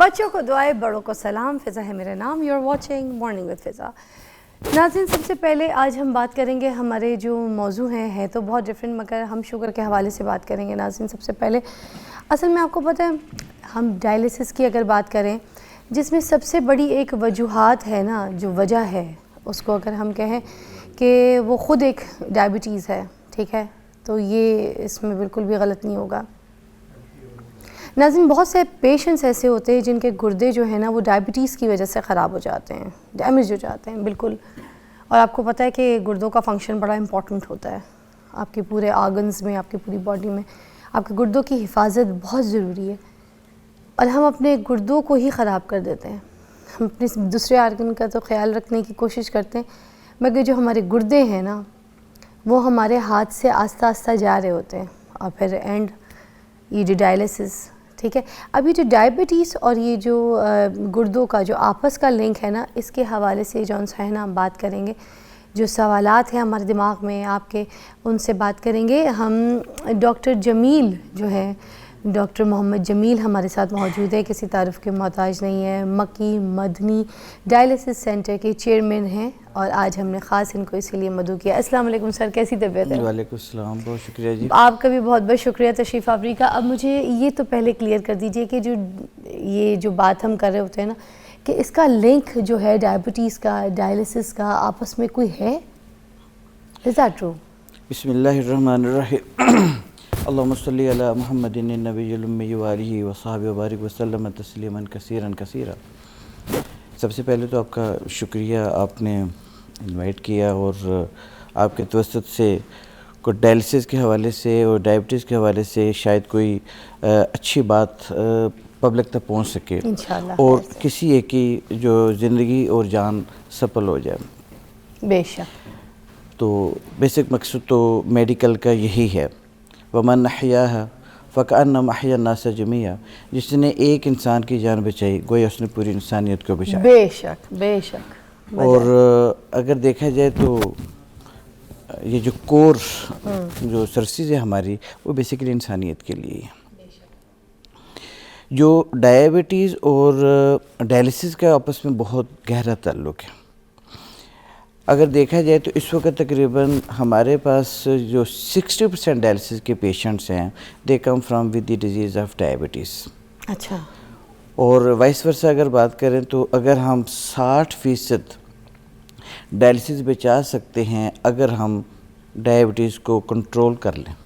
بچوں کو دعائیں، بڑوں کو سلام. فضا ہے میرا نام. You are watching morning with Fiza. ناظرین، سب سے پہلے آج ہم بات کریں گے، ہمارے جو موضوع ہیں تو بہت ڈفرینٹ، مگر ہم شوگر کے حوالے سے بات کریں گے. ناظرین، سب سے پہلے اصل میں آپ کو پتہ ہے، ہم ڈائلیسس کی اگر بات کریں، جس میں سب سے بڑی ایک وجوہات ہے نا، جو وجہ ہے اس کو اگر ہم کہیں کہ وہ خود ایک ڈائبٹیز ہے، ٹھیک ہے، تو یہ اس میں بالکل بھی غلط نہیں ہوگا. ناظرین، بہت سے پیشنٹس ایسے ہوتے ہیں جن کے گردے جو ہیں نا وہ ڈائبٹیز کی وجہ سے خراب ہو جاتے ہیں، ڈیمیج ہو جاتے ہیں بالکل. اور آپ کو پتہ ہے کہ گردوں کا فنکشن بڑا امپورٹنٹ ہوتا ہے آپ کے پورے آرگنز میں، آپ کی پوری باڈی میں. آپ کے گردوں کی حفاظت بہت ضروری ہے، اور ہم اپنے گردوں کو ہی خراب کر دیتے ہیں. ہم اپنے دوسرے آرگن کا تو خیال رکھنے کی کوشش کرتے ہیں، مگر جو ہمارے گردے ہیں نا وہ ہمارے ہاتھ سے آہستہ آہستہ جا رہے ہوتے ہیں. اور پھر اینڈ یہ جو ڈائلیسس، ٹھیک ہے. ابھی جو ڈائبٹیز اور یہ جو گردوں کا جو آپس کا لنک ہے نا، اس کے حوالے سے جون سا ہے نا ہم بات کریں گے. جو سوالات ہیں ہمارے دماغ میں آپ کے، ان سے بات کریں گے. ہم ڈاکٹر جمیل جو ہے، ڈاکٹر محمد جمیل ہمارے ساتھ موجود ہے، کسی تعارف کے محتاج نہیں ہے. مکی مدنی ڈائلیسس سینٹر کے چیئرمین ہیں، اور آج ہم نے خاص ان کو اسی لیے مدعو کیا. السلام علیکم سر، کیسی طبیعت ہے؟ وعلیکم السلام، بہت شکریہ جی. آپ کا بھی بہت بہت شکریہ تشریف آوری کا. اب مجھے یہ تو پہلے کلیئر کر دیجئے کہ یہ جو بات ہم کر رہے ہوتے ہیں نا، کہ اس کا لنک جو ہے ڈائبٹیز کا، ڈائلیسس کا، آپس میں کوئی ہے؟ Is that true? بسم اللہ الرحمن الرحیم. اللہم صلی علی محمد النبی الامی وآلہ وصحبہ وبارک وسلم تسلیما کثیرا کثیرا. سب سے پہلے تو آپ کا شکریہ، آپ نے انوائٹ کیا، اور آپ کے توسط سے کوئی ڈائلیسس کے حوالے سے اور ڈائبٹیز کے حوالے سے شاید کوئی اچھی بات پبلک تک پہنچ سکے، انشاءاللہ، اور کسی ایک کی جو زندگی اور جان سفل ہو جائے. بے شک. تو بیسک مقصد تو میڈیکل کا یہی ہے. وَمَنْ أَحْيَاهَا فَكَأَنَّمَا أَحْيَا النَّاسَ جَمِيعًا. جس نے ایک انسان کی جان بچائی، گویا اس نے پوری انسانیت کو بچایا. بے شک بے شک. اور اگر دیکھا جائے تو یہ جو کور جو سرسز ہے ہماری، وہ بیسیکلی انسانیت کے لیے ہے. جو ڈائبٹیز اور ڈائلیسس کا آپس میں بہت گہرا تعلق ہے. اگر دیکھا جائے تو اس وقت تقریباً ہمارے پاس جو 60% ڈائلیسس کے پیشنٹس ہیں، they come from with the disease of diabetes. اچھا. اور وائس ورسا اگر بات کریں تو اگر ہم 60% ڈائلیسس بچا سکتے ہیں اگر ہم ڈائبٹیز کو کنٹرول کر لیں.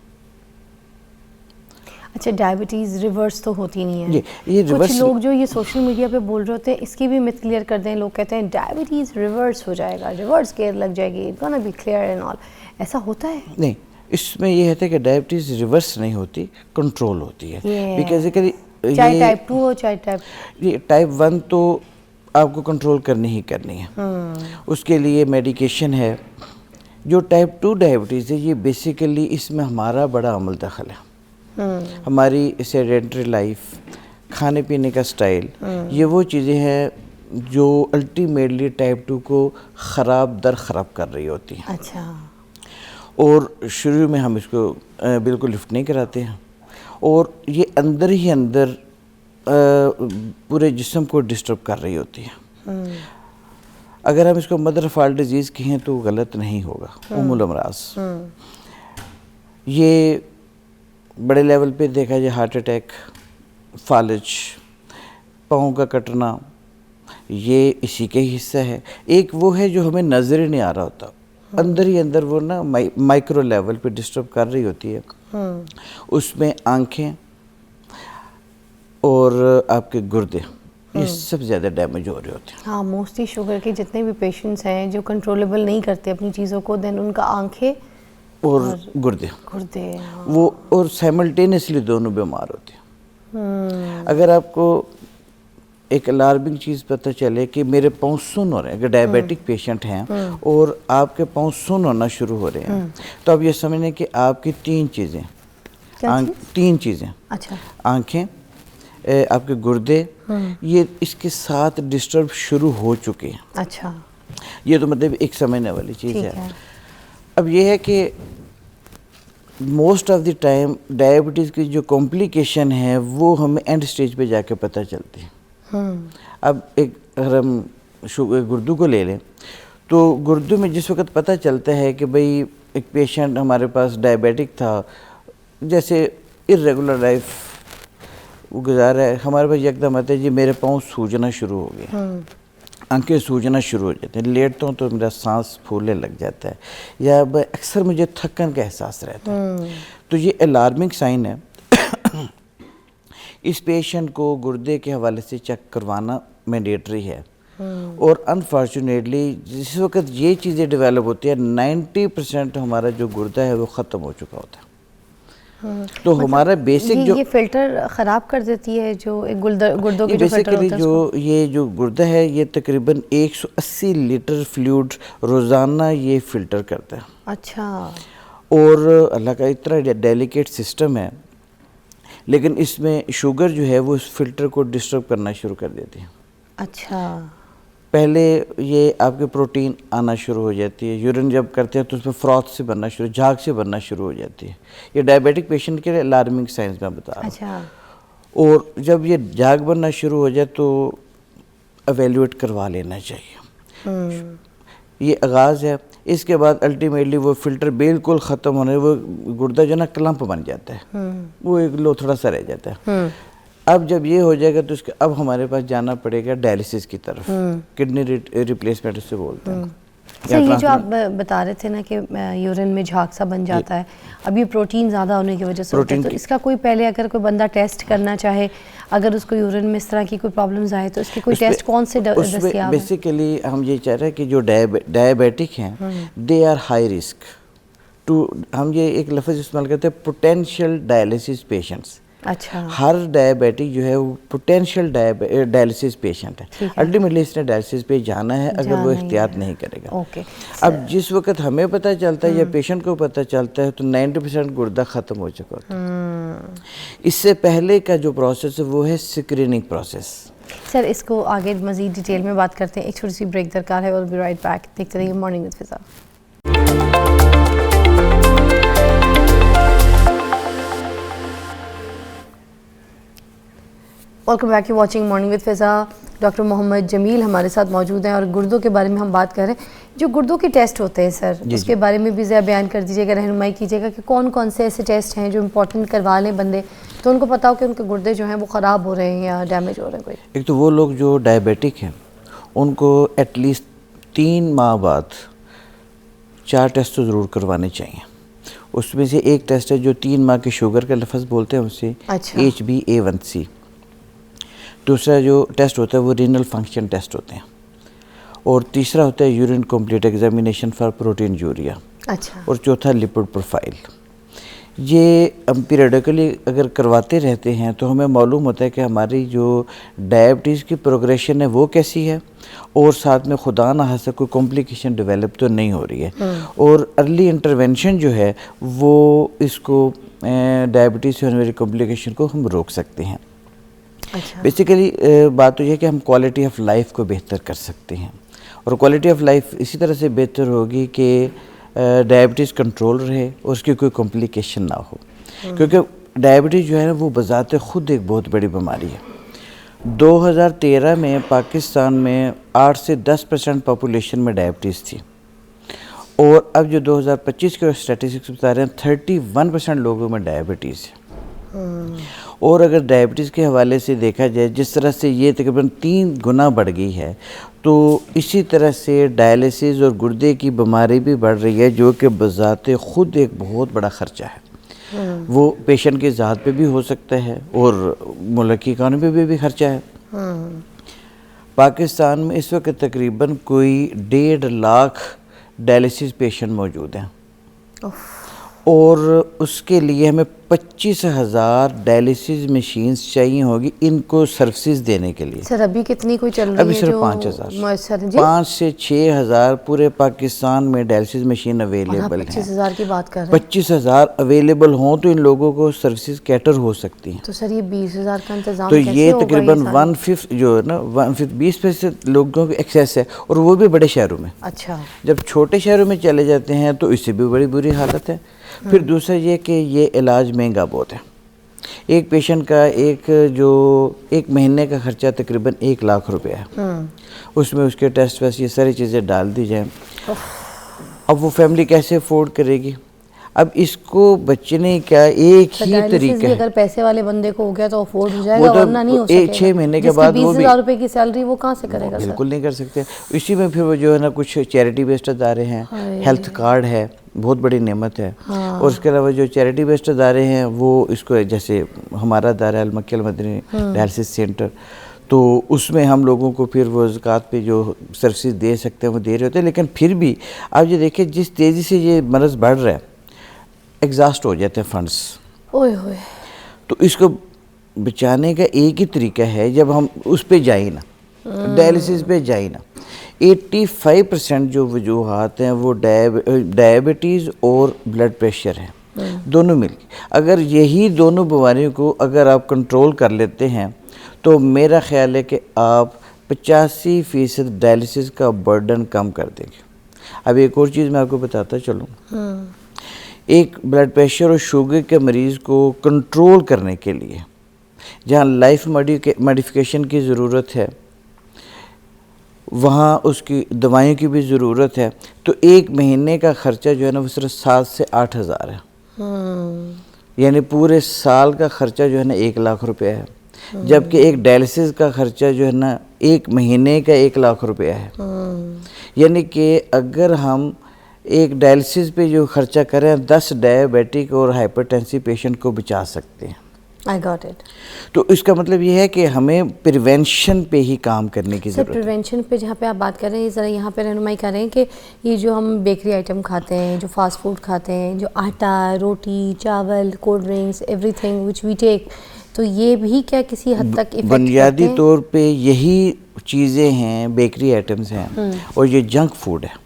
اچھا، ڈائبٹیز ریورس تو ہوتی نہیں ہے. یہ کچھ لوگ جو یہ سوشل میڈیا پہ بول رہے ہوتے ہیں، اس کی بھی مت کلیئر کر دیں. لوگ کہتے ہیں ڈائبٹیز ریورس ہو جائے گا، ریورس کیئر لگ جائے گی، it's gonna be clear and all. ایسا ہوتا ہے؟ نہیں، اس میں یہ ہے کہ ڈائبٹیز ریورس نہیں ہوتی، کنٹرول ہوتی ہے. بیکاز چاہے ٹائپ 2 ہو چاہے ٹائپ 1 تو آپ کو کنٹرول کرنی ہی کرنی ہے. اس کے لیے میڈیکیشن ہے. جو ٹائپ 2 ڈائبٹیز ہے، یہ بیسیکلی اس میں ہمارا بڑا عمل دخل ہے. ہماری سیڈنٹری لائف، کھانے پینے کا سٹائل، یہ وہ چیزیں ہیں جو الٹیمیٹلی ٹائپ 2 کو خراب کر رہی ہوتی ہیں. اچھا. اور شروع میں ہم اس کو بالکل لفٹ نہیں کراتے ہیں، اور یہ اندر ہی اندر پورے جسم کو ڈسٹرب کر رہی ہوتی ہے. اگر ہم اس کو مدر آف آل ڈیزیز کہیں تو غلط نہیں ہوگا. ام الامراض. یہ بڑے لیول پہ دیکھا جائے ہارٹ اٹیک، فالج، پاؤں کا کٹنا، یہ اسی کا ہی حصہ ہے. ایک وہ ہے جو ہمیں نظر ہی نہیں آ رہا ہوتا، اندر ہی اندر وہ نا مائکرو لیول پہ ڈسٹرب کر رہی ہوتی ہے. اس میں آنکھیں اور آپ کے گردے، یہ سب سے زیادہ ڈیمیج ہو رہے ہوتے ہیں. ہاں، موسٹلی شوگر کے جتنے بھی پیشنٹس ہیں جو کنٹرولبل نہیں کرتے اپنی چیزوں کو، دین ان کا آنکھیں اور گردے وہ، اور سائملٹینیسلی دونوں بیمار ہوتے ہیں. اگر آپ کو ایک الارمنگ چیز پتہ چلے کہ میرے پاؤں سن ہو رہے ہیں، اگر ڈائبیٹک پیشنٹ ہیں اور آپ کے پاؤں سن ہونا شروع ہو رہے ہیں، تو آپ یہ سمجھیں کہ آپ کی تین چیزیں. اچھا. آنکھیں، آپ کے گردے، یہ اس کے ساتھ ڈسٹرب شروع ہو چکے ہیں. اچھا. یہ تو مطلب ایک سمجھنے والی چیز ہے. اب یہ ہے کہ most of the time diabetes کی جو کمپلیکیشن ہے وہ ہمیں اینڈ سٹیج پہ جا کے پتہ چلتی ہے. اب ایک اگر ہم گردو کو لے لیں تو گردو میں جس وقت پتہ چلتا ہے کہ بھئی ایک پیشنٹ ہمارے پاس ڈائبیٹک تھا، جیسے ارریگولر لائف وہ گزارا ہے، ہمارے پاس یکدم آتا ہے جی میرے پاؤں سوجنا شروع ہو گیا، آنکھیں سوجنا شروع ہو جاتے ہیں، لیٹتا ہوں تو میرا سانس پھولنے لگ جاتا ہے، یا اکثر مجھے تھکن کا احساس رہتا ہے، تو یہ الارمنگ سائن ہے۔ اس پیشنٹ کو گردے کے حوالے سے چیک کروانا مینڈیٹری ہے، اور انفارچونیٹلی جس وقت یہ چیزیں ڈیولپ ہوتی ہیں 90% ہمارا جو گردہ ہے وہ ختم ہو چکا ہوتا ہے۔ تو ہمارا بیسک جو یہ فلٹر خراب کر دیتی ہے جو گردوں کے جو فلٹر ہوتا ہے، جو یہ جو گردہ ہے یہ تقریباً 180 لیٹر فلوئڈ روزانہ یہ فلٹر کرتا ہے۔ اچھا، اور اللہ کا اتنا ڈیلیکیٹ سسٹم ہے، لیکن اس میں شوگر جو ہے وہ اس فلٹر کو ڈسٹرب کرنا شروع کر دیتی ہے۔ اچھا، پہلے یہ آپ کے پروٹین آنا شروع ہو جاتی ہے، یورین جب کرتے ہیں تو اس میں فروتھ سے بننا شروع، جھاگ سے بننا شروع ہو جاتی ہے۔ یہ ڈائبیٹک پیشنٹ کے لیے الارمنگ سائنس میں بتا رہا ہوں۔ اچھا، اور جب یہ جھاگ بننا شروع ہو جائے تو ایویلویٹ کروا لینا چاہیے۔ یہ آغاز ہے، اس کے بعد الٹیمیٹلی وہ فلٹر بالکل ختم ہونے، وہ گردہ جو نا کلمپ بن جاتا ہے، وہ ایک لوتھڑا سا رہ جاتا ہے۔ اب جب یہ ہو جائے گا تو اس کے اب ہمارے پاس جانا پڑے گا ڈائلسس کی طرف، کڈنی ریپلیسمنٹ سے بولتے ہیں۔ سر یہ جو آپ بتا رہے تھے نا کہ یورین میں جھاگ سا بن جاتا ہے، اب یہ پروٹین زیادہ ہونے کی وجہ سے ہوتا ہے، تو اس کا کوئی پہلے اگر کوئی بندہ ٹیسٹ کرنا چاہے، اگر اس کو یورین میں اس طرح کی کوئی پرابلمز آئے تو اس کی کوئی ٹیسٹ کون سے دستیاب ہے؟ بیسیکلی ہم یہ چاہ رہے ہیں کہ جو ڈائبیٹک ہیں they are high risk too, ہم یہ ایک لفظ استعمال کرتے ہیں پوٹینشیل ڈائلسس پیشنٹس۔ اچھا، ہر ڈائبیٹک جو ہے وہ پوٹینشیل ڈائلسس پیشنٹ ہے، الٹیمیٹلی اس نے ڈائلسس پہ جانا ہے اگر وہ احتیاط نہیں کرے گا۔ اب جس وقت ہمیں پتہ چلتا ہے یا پیشنٹ کو پتہ چلتا ہے تو 90% گردہ ختم ہو چکا ہوتا ہے۔ اس سے پہلے کا جو پروسیس ہے وہ ہے اسکریننگ پروسیس۔ سر اس کو آگے مزید ڈیٹیل میں بات کرتے ہیں، ایک چھوٹی سی بریک درکار ہے، we'll be right back۔ دیکھتے رہیے مارننگ وتھ فضا۔ Welcome back, you watching morning with فضا۔ ڈاکٹر محمد جمیل ہمارے ساتھ موجود ہیں اور گردوں کے بارے میں ہم بات کر رہے ہیں۔ جو گردوں کے ٹیسٹ ہوتے ہیں سر، اس کے بارے میں بھی ذرا بیان کر دیجیے گا، رہنمائی کیجیے گا کہ کون کون سے ایسے ٹیسٹ ہیں جو امپورٹنٹ کروا لیں بندے تو ان کو پتا ہو کہ ان کے گردے جو ہیں وہ خراب ہو رہے ہیں یا ڈیمیج ہو رہے ہیں کوئی۔ ایک تو وہ لوگ جو ڈائبیٹک ہیں ان کو ایٹ لیسٹ 3 ماہ بعد 4 ٹیسٹ تو ضرور کروانے چاہیے۔ اس میں سے ایک ٹیسٹ ہے جو 3 ماہ کے شوگر کا لفظ بولتے ہیں اسے HbA1c۔ دوسرا جو ٹیسٹ ہوتا ہے وہ رینل فنکشن ٹیسٹ ہوتے ہیں، اور تیسرا ہوتا ہے urine complete examination for protein urea, اور چوتھا لپڈ پروفائل۔ یہ ہم پیریڈیکلی اگر کرواتے رہتے ہیں تو ہمیں معلوم ہوتا ہے کہ ہماری جو ڈائبٹیز کی پروگریشن ہے وہ کیسی ہے، اور ساتھ میں خدا نہ خواستہ کوئی کمپلیکیشن ڈیولپ تو نہیں ہو رہی ہے، اور ارلی انٹرونشن جو ہے وہ اس کو ڈائبٹیز سے ہونے والی کمپلیکیشن کو ہم روک سکتے ہیں۔ بیسیکلی بات تو یہ ہے کہ ہم کوالٹی آف لائف کو بہتر کر سکتے ہیں، اور کوالٹی آف لائف اسی طرح سے بہتر ہوگی کہ ڈائبٹیز کنٹرول رہے اور اس کی کوئی کمپلیکیشن نہ ہو، کیونکہ ڈائبٹیز جو ہے نا وہ بذات خود ایک بہت بڑی بیماری ہے۔ 2013 میں پاکستان میں 8 سے 10% پاپولیشن میں ڈائبٹیز تھی، اور اب جو 2025 کے اسٹیٹسٹکس بتا رہے ہیں 31% لوگوں میں ڈائبٹیز ہے۔ اور اگر ڈائبٹیز کے حوالے سے دیکھا جائے جس طرح سے یہ تقریباً 3 گنا بڑھ گئی ہے، تو اسی طرح سے ڈائلسس اور گردے کی بیماری بھی بڑھ رہی ہے، جو کہ بذات خود ایک بہت بڑا خرچہ ہے۔ وہ پیشنٹ کی ذات پہ بھی ہو سکتا ہے اور ملک کی اکانومی پہ بھی خرچہ ہے۔ پاکستان میں اس وقت تقریباً کوئی 1.5 لاکھ ڈائلسس پیشنٹ موجود ہیں، اور اس کے لیے ہمیں 25,000 ڈائلسس مشینز چاہیے ہوگی ان کو سروسز دینے کے لیے۔ سر ابھی کتنی کوئی چل رہی ہے؟ ابھی صرف 5,000 5 سے 6,000 پورے پاکستان میں ڈائلسس مشین اویلیبل ہیں۔ 25,000 کی بات کر رہے ہیں۔ 25,000 اویلیبل ہوں تو ان لوگوں کو سروسز کیٹر ہو سکتی ہیں۔ تو سر یہ 20,000 کا انتظام تو کیسے ہوگا؟ یہ تقریباً 1/5 جو ہے نا 20% لوگوں کی ایکسیس ہے، اور وہ بھی بڑے شہروں میں۔ اچھا، جب چھوٹے شہروں میں چلے جاتے ہیں تو اس سے بھی بڑی بری حالت ہے۔ پھر دوسرا یہ کہ یہ علاج مہنگا بہت ہے۔ ایک پیشنٹ کا ایک مہینے کا خرچہ تقریباً 1 لاکھ روپیہ ہے. اس میں اس کے ٹیسٹ ویسٹ یہ ساری چیزیں ڈال دی جائیں. اب وہ فیملی کیسے افورڈ کرے گی؟ اب اس کو بچنے کا ایک ہی طریقہ ہے. اگر پیسے والے بندے کو ہو گیا تو افورڈ ہو جائے گا، ورنہ نہیں ہو سکے گا. 6 مہینے کے بعد وہ بھی 20,000 روپے کی سیلری وہ کہاں سے کرے گا؟ بالکل نہیں کر سکتے. اسی میں پھر وہ جو ہے نا کچھ چیریٹی بیسڈ ادارے ہیں، ہیلتھ کارڈ ہے، بہت بڑی نعمت ہے. اور اس کے علاوہ جو چیریٹی بیسڈ ادارے ہیں وہ اس کو، جیسے ہمارا ادارہ المکی المدنی ڈائلسس سینٹر، تو اس میں ہم لوگوں کو پھر وہ زکوٰۃ پہ جو سروسز دے سکتے ہیں وہ دے رہے ہوتے ہیں. لیکن پھر بھی آپ یہ دیکھیں جس تیزی سے یہ مرض بڑھ رہا ہے، ایگزاسٹ ہو جاتے ہیں فنڈس. تو اس کو بچانے کا ایک ہی طریقہ ہے، جب ہم اس پہ جائیں نا، ڈائلسس پہ جائیں نا. 85% جو وجوہات ہیں وہ ڈائبٹیز اور بلڈ پریشر ہیں، دونوں مل کے. اگر یہی دونوں بیماریوں کو اگر آپ کنٹرول کر لیتے ہیں تو میرا خیال ہے کہ آپ 85% ڈائلسس کا برڈن کم کر دیں گے. اب ایک اور چیز میں آپ کو بتاتا چلوں. ایک بلڈ پریشر اور شوگر کے مریض کو کنٹرول کرنے کے لیے جہاں لائف ماڈیفیکیشن کی ضرورت ہے، وہاں اس کی دوائیوں کی بھی ضرورت ہے. تو 1 مہینے کا خرچہ جو ہے نا وہ صرف 7 سے 8 ہزار ہے. یعنی پورے سال کا خرچہ جو ہے نا 1 لاکھ روپیہ ہے. جبکہ ایک ڈائلسس کا خرچہ جو ہے نا 1 مہینے کا 1 لاکھ روپیہ ہے. یعنی کہ اگر ہم ایک ڈائلسس پہ جو خرچہ کریں 10 ڈائبیٹک اور ہائپرٹینسو پیشنٹ کو بچا سکتے ہیں. I got it. تو اس کا مطلب یہ ہے کہ ہمیں پریونشن پہ ہی کام کرنے کی ضرورت ہے. پریونشن پہ جہاں پہ آپ بات کر رہے ہیں، ذرا یہاں پہ رہنمائی کر رہے ہیں کہ یہ جو ہم بیکری آئٹم کھاتے ہیں، جو فاسٹ فوڈ کھاتے ہیں، جو آٹا، روٹی، چاول، cold drinks, everything which we take, تو یہ بھی کیا کسی حد تک افیکٹ بنیادی طور پہ یہی چیزیں ہیں، بیکری آئٹمز ہیں اور یہ جنک فوڈ ہے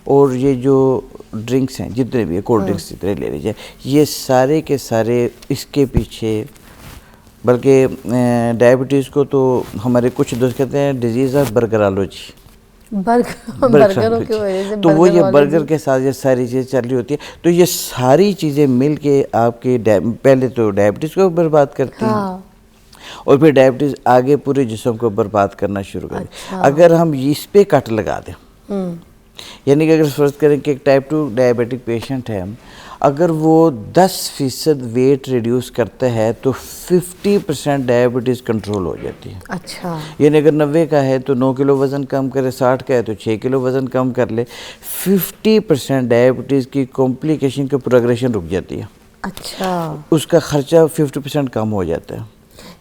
اور یہ جو ڈرنکس ہیں جتنے بھی کولڈ ڈرنکس جتنے لے لیجیے، یہ سارے کے سارے اس کے پیچھے. بلکہ ڈائبٹیز کو تو ہمارے کچھ دوست کہتے ہیں ڈیزیز آف برگرالوجی، برگروں کی وجہ سے. تو وہ یہ برگر کے ساتھ یہ ساری چیزیں چل رہی ہوتی ہیں. تو یہ ساری چیزیں مل کے آپ کے پہلے تو ڈائبٹیز کو برباد کرتی ہیں اور پھر ڈائبٹیز آگے پورے جسم کو برباد کرنا شروع کریں. اگر ہم اس پہ کٹ لگا دیں، یعنی کہ اگر فرض کریں کہ ایک ٹائپ 2 ڈائبیٹک پیشنٹ ہے، اگر وہ 10% ویٹ ریڈیوس کرتا ہے تو 50% ڈائبٹیز کنٹرول ہو جاتی ہے. اچھا، یعنی اگر 90 کا ہے تو 9 کلو وزن کم کرے، 60 کا ہے تو 6 کلو وزن کم کر لے، 50% ڈائبٹیز کی کمپلیکیشن کی پروگریشن رک جاتی ہے. اچھا، اس کا خرچہ 50% کم ہو جاتا ہے.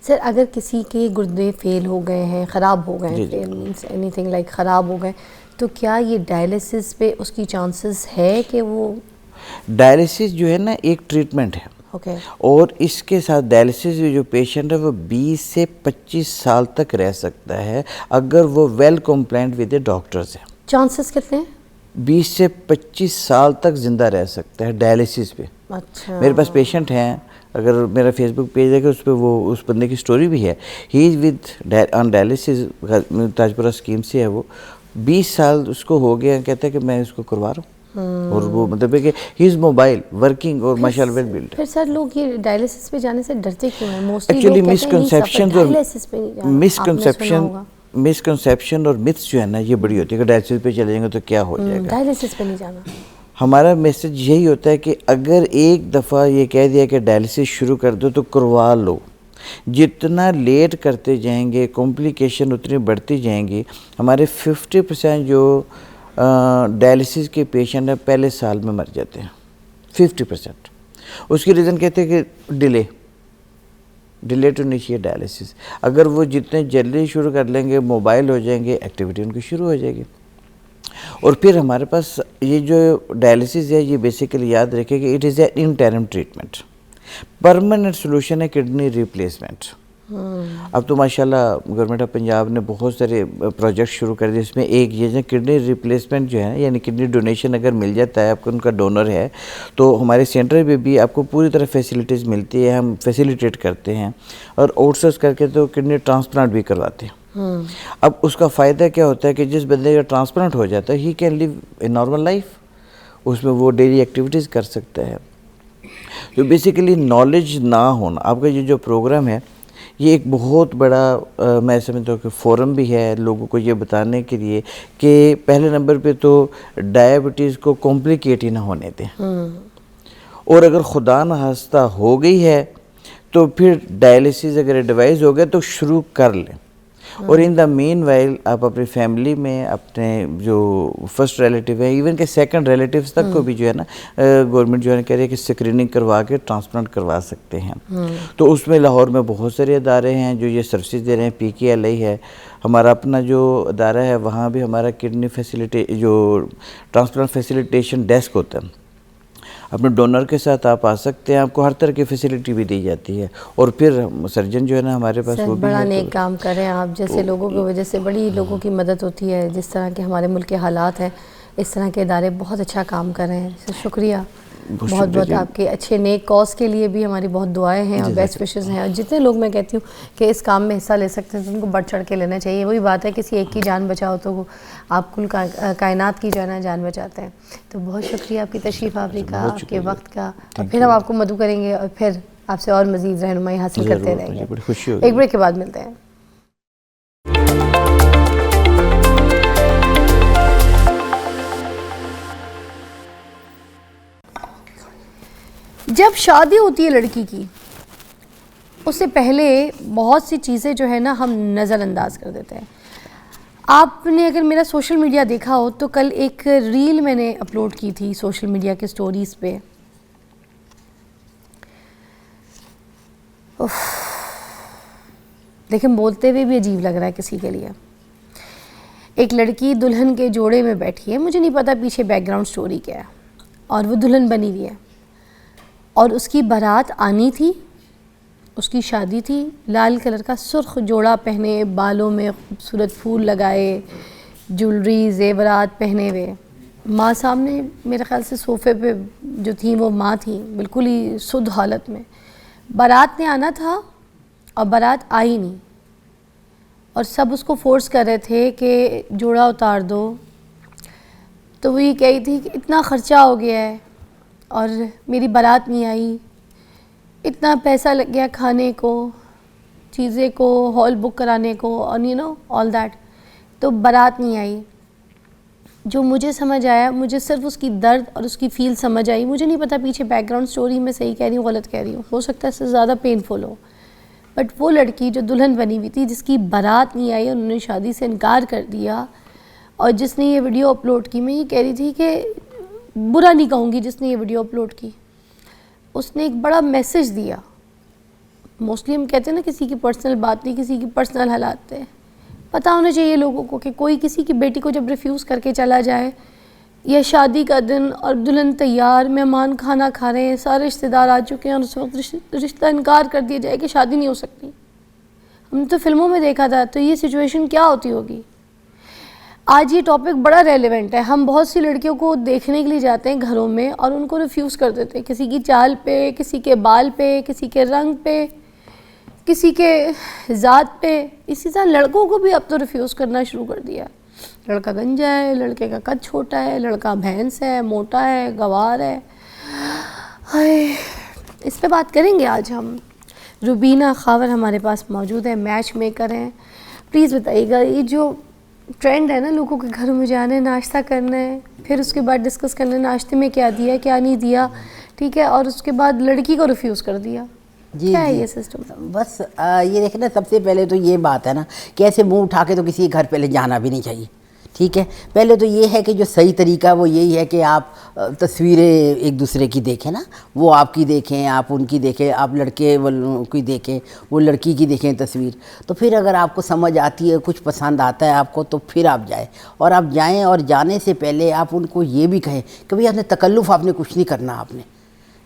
سر اگر کسی کے گردے فیل ہو گئے ہیں، خراب ہو گئے ہیں، اینی تھنگ لائک خراب ہو گئے، تو کیا یہ ڈائلسس پہ اس کی چانسز ہے کہ وہ؟ ڈائلسس جو ہے نا ایک ٹریٹمنٹ ہے، اور اس کے ساتھ ڈائلسس جو پیشنٹ ہے وہ 20 سے 25 سال تک رہ سکتا ہے اگر وہ well compliant with a doctors ہے. چانسز کتنے ہیں؟ 20 سے 25 سال تک زندہ رہ سکتا ہے ڈائلسس پہ. اچھا، میرے پاس پیشنٹ ہیں، اگر میرا فیس بک پیج ہے کہ اس پہ وہ اس بندے کی سٹوری بھی ہے، he is with on dialysis, Tajpura scheme سے ہے. وہ 20 سال اس کو ہو گیا، کہتا ہے کہ میں اس کو کروا رہا ہوں. اور وہ مطلب ہے کہ ہی از موبائل ورکنگ اور ماشاء اللہ ویل بلڈ. پھر سر لوگ یہ ڈائلسس پہ جانے سے ڈرتے کیوں ہیں؟ موسٹلی ایکچولی مسکنسیپشن اور متس جو ہے نا یہ بڑی ہوتی ہے کہ ڈائلسس پہ چلے جائیں گے تو کیا ہو جائے گا. ڈائلسس پہ نہیں جانا. ہمارا میسج یہی ہوتا ہے کہ اگر ایک دفعہ یہ کہہ دیا کہ ڈائلسس شروع کر دو تو کروا لو. جتنا لیٹ کرتے جائیں گے کمپلیکیشن اتنی بڑھتی جائیں گی. ہمارے 50% جو ڈائلسس کے پیشنٹ ہیں پہلے سال میں مر جاتے ہیں. 50%. اس کی ریزن کہتے ہیں کہ ڈیلے ٹو انیشیٹ ڈائلسس. اگر وہ جتنے جلدی شروع کر لیں گے، موبائل ہو جائیں گے، ایکٹیویٹی ان کی شروع ہو جائے گی. اور پھر ہمارے پاس یہ جو ڈائلسس ہے یہ بیسیکلی یاد رکھے کہ it is a interim treatment. Permanent solution ہے کڈنی ریپلیسمنٹ. اب تو ماشاءاللہ گورنمنٹ آف پنجاب نے بہت سارے پروجیکٹ شروع کر دیے. اس میں ایک یہ کڈنی ریپلیسمنٹ جو ہے، یعنی کڈنی ڈونیشن اگر مل جاتا ہے، آپ کو ان کا ڈونر ہے تو ہمارے سینٹر پہ بھی آپ کو پوری طرح فیسلٹیز ملتی ہے. ہم فیسیلیٹیٹ کرتے ہیں اور آؤٹ سورس کر کے تو کڈنی ٹرانسپلانٹ بھی کرواتے ہیں. اب اس کا فائدہ کیا ہوتا ہے کہ جس بندے کا ٹرانسپلانٹ ہو جاتا ہے he can live a normal life. اس میں وہ ڈیلی ایکٹیویٹیز کر سکتا ہے. تو بیسیکلی نالج نہ ہونا، آپ کا یہ جو پروگرام ہے یہ ایک بہت بڑا میں سمجھتا ہوں کہ فورم بھی ہے لوگوں کو یہ بتانے کے لیے کہ پہلے نمبر پہ تو ڈائبٹیز کو کمپلیکیٹ ہی نہ ہونے دیں، اور اگر خدا نخواستہ ہو گئی ہے تو پھر ڈائلیسس اگر ایڈوائز ہو گیا تو شروع کر لیں، اور ان دا مین وائل آپ اپنی فیملی میں اپنے جو فرسٹ ریلیٹیو ہے، ایون کہ سیکنڈ ریلیٹیوز تک کو بھی جو ہے نا گورنمنٹ جو ہے کہہ رہی ہے کہ اسکریننگ کروا کے ٹرانسپلانٹ کروا سکتے ہیں. تو اس میں لاہور میں بہت سارے ادارے ہیں جو یہ سروسز دے رہے ہیں. PKLI ہے ہمارا اپنا جو ادارہ ہے، وہاں بھی ہمارا کڈنی فیسیلیٹی جو ٹرانسپلانٹ فیسیلیٹیشن ڈیسک ہوتا ہے، اپنے ڈونر کے ساتھ آپ آ سکتے ہیں، آپ کو ہر طرح کی فیسیلیٹی بھی دی جاتی ہے. اور پھر سرجن جو ہے نا ہمارے پاس وہ بھی بڑا ہے. نیک کام کریں آپ جیسے لوگوں کی وجہ سے بڑی لوگوں کی مدد ہوتی ہے. جس طرح کے ہمارے ملک کے حالات ہیں، اس طرح کے ادارے بہت اچھا کام کر رہے ہیں. شکریہ بہت بہت آپ کے اچھے نیک کاز کے لیے بھی ہماری بہت دعائیں ہیں اور بیسٹ وشز ہیں. اور جتنے لوگ میں کہتی ہوں کہ اس کام میں حصہ لے سکتے ہیں تو ان کو بڑھ چڑھ کے لینا چاہیے. وہی بات ہے کسی ایک کی جان بچاؤ تو وہ آپ کل کائنات کی جو ہے نا جان بچاتے ہیں. تو بہت شکریہ آپ کی تشریف آوری کا، آپ کے وقت کا. اور پھر ہم آپ کو مدعو کریں گے اور پھر آپ سے اور مزید رہنمائی حاصل کرتے رہیں گے. بڑی خوشی ہوگی. ایک بریک کے بعد ملتے ہیں. جب شادی ہوتی ہے لڑکی کی، اس سے پہلے بہت سی چیزیں جو ہے نا ہم نظر انداز کر دیتے ہیں. آپ نے اگر میرا سوشل میڈیا دیکھا ہو تو کل ایک ریل میں نے اپلوڈ کی تھی سوشل میڈیا کے سٹوریز پہ. لیکن بولتے ہوئے بھی عجیب لگ رہا ہے کسی کے لیے. ایک لڑکی دلہن کے جوڑے میں بیٹھی ہے، مجھے نہیں پتا پیچھے بیک گراؤنڈ سٹوری کیا ہے، اور وہ دلہن بنی ہوئی ہے اور اس کی بارات آنی تھی، اس کی شادی تھی. لال کلر کا سرخ جوڑا پہنے، بالوں میں خوبصورت پھول لگائے، جولری زیورات پہنے ہوئے. ماں سامنے میرے خیال سے صوفے پہ جو تھیں وہ ماں تھیں بالکل ہی سدھ حالت میں. بارات نے آنا تھا اور بارات آئی نہیں، اور سب اس کو فورس کر رہے تھے کہ جوڑا اتار دو. تو وہ یہ کہی تھی کہ اتنا خرچہ ہو گیا ہے اور میری بارات نہیں آئی، اتنا پیسہ لگ گیا کھانے کو، چیزیں کو، ہال بک کرانے کو، اور یو نو آل دیٹ، تو بارات نہیں آئی. جو مجھے سمجھ آیا، مجھے صرف اس کی درد اور اس کی فیل سمجھ آئی. مجھے نہیں پتا پیچھے بیک گراؤنڈ سٹوری میں صحیح کہہ رہی ہوں غلط کہہ رہی ہوں، ہو سکتا ہے اس سے زیادہ پینفل ہو. بٹ وہ لڑکی جو دلہن بنی ہوئی تھی، جس کی بارات نہیں آئی، انہوں نے شادی سے انکار کر دیا، اور جس نے یہ ویڈیو اپلوڈ کی، میں یہ کہہ رہی تھی کہ برا نہیں کہوں گی جس نے یہ ویڈیو اپلوڈ کی، اس نے ایک بڑا میسج دیا. موسٹلی ہم کہتے ہیں نا کسی کی پرسنل بات نہیں، کسی کی پرسنل حالات ہیں. پتہ ہونا چاہیے لوگوں کو کہ کوئی کسی کی بیٹی کو جب ریفیوز کر کے چلا جائے، یا شادی کا دن اور دلہن تیار، مہمان کھانا کھا رہے ہیں، سارے رشتہ دار آ چکے ہیں، اور اس وقت رشتہ انکار کر دیا جائے کہ شادی نہیں ہو سکتی. ہم نے تو فلموں میں دیکھا تھا، تو یہ سچویشن کیا ہوتی ہوگی. آج یہ ٹاپک بڑا ریلیونٹ ہے. ہم بہت سی لڑکیوں کو دیکھنے کے لیے جاتے ہیں گھروں میں اور ان کو ریفیوز کر دیتے ہیں، کسی کی چال پہ، کسی کے بال پہ، کسی کے رنگ پہ، کسی کے ذات پہ. اسی طرح لڑکوں کو بھی اب تو ریفیوز کرنا شروع کر دیا. لڑکا گنجا ہے، لڑکے کا قد چھوٹا ہے، لڑکا بھینس ہے، موٹا ہے، گوار ہے. اس پہ بات کریں گے آج ہم. روبینہ خاور ہمارے پاس موجود ہے، میچ میکر ہیں. پلیز بتائیے گا یہ جو ٹرینڈ ہے نا لوگوں کے گھروں میں جانا ہے، ناشتہ کرنا ہے، پھر اس کے بعد ڈسکس کرنا ہے ناشتے میں کیا دیا کیا نہیں دیا، ٹھیک ہے، اور اس کے بعد لڑکی کو ریفیوز کر دیا. کیا ہے یہ سسٹم؟ بس یہ دیکھیں نا، سب سے پہلے تو یہ بات ہے نا کہ ایسے منہ اٹھا کے تو کسی گھر پہلے جانا بھی نہیں چاہیے. ٹھیک ہے، پہلے تو یہ ہے کہ جو صحیح طریقہ وہ یہی ہے کہ آپ تصویریں ایک دوسرے کی دیکھیں نا، وہ آپ کی دیکھیں، آپ ان کی دیکھیں، آپ لڑکے والوں کی دیکھیں، وہ لڑکی کی دیکھیں تصویر. تو پھر اگر آپ کو سمجھ آتی ہے، کچھ پسند آتا ہے آپ کو، تو پھر آپ جائیں. اور آپ جائیں اور جانے سے پہلے آپ ان کو یہ بھی کہیں کہ بھئی آپ نے تکلف آپ نے کچھ نہیں کرنا. آپ نے،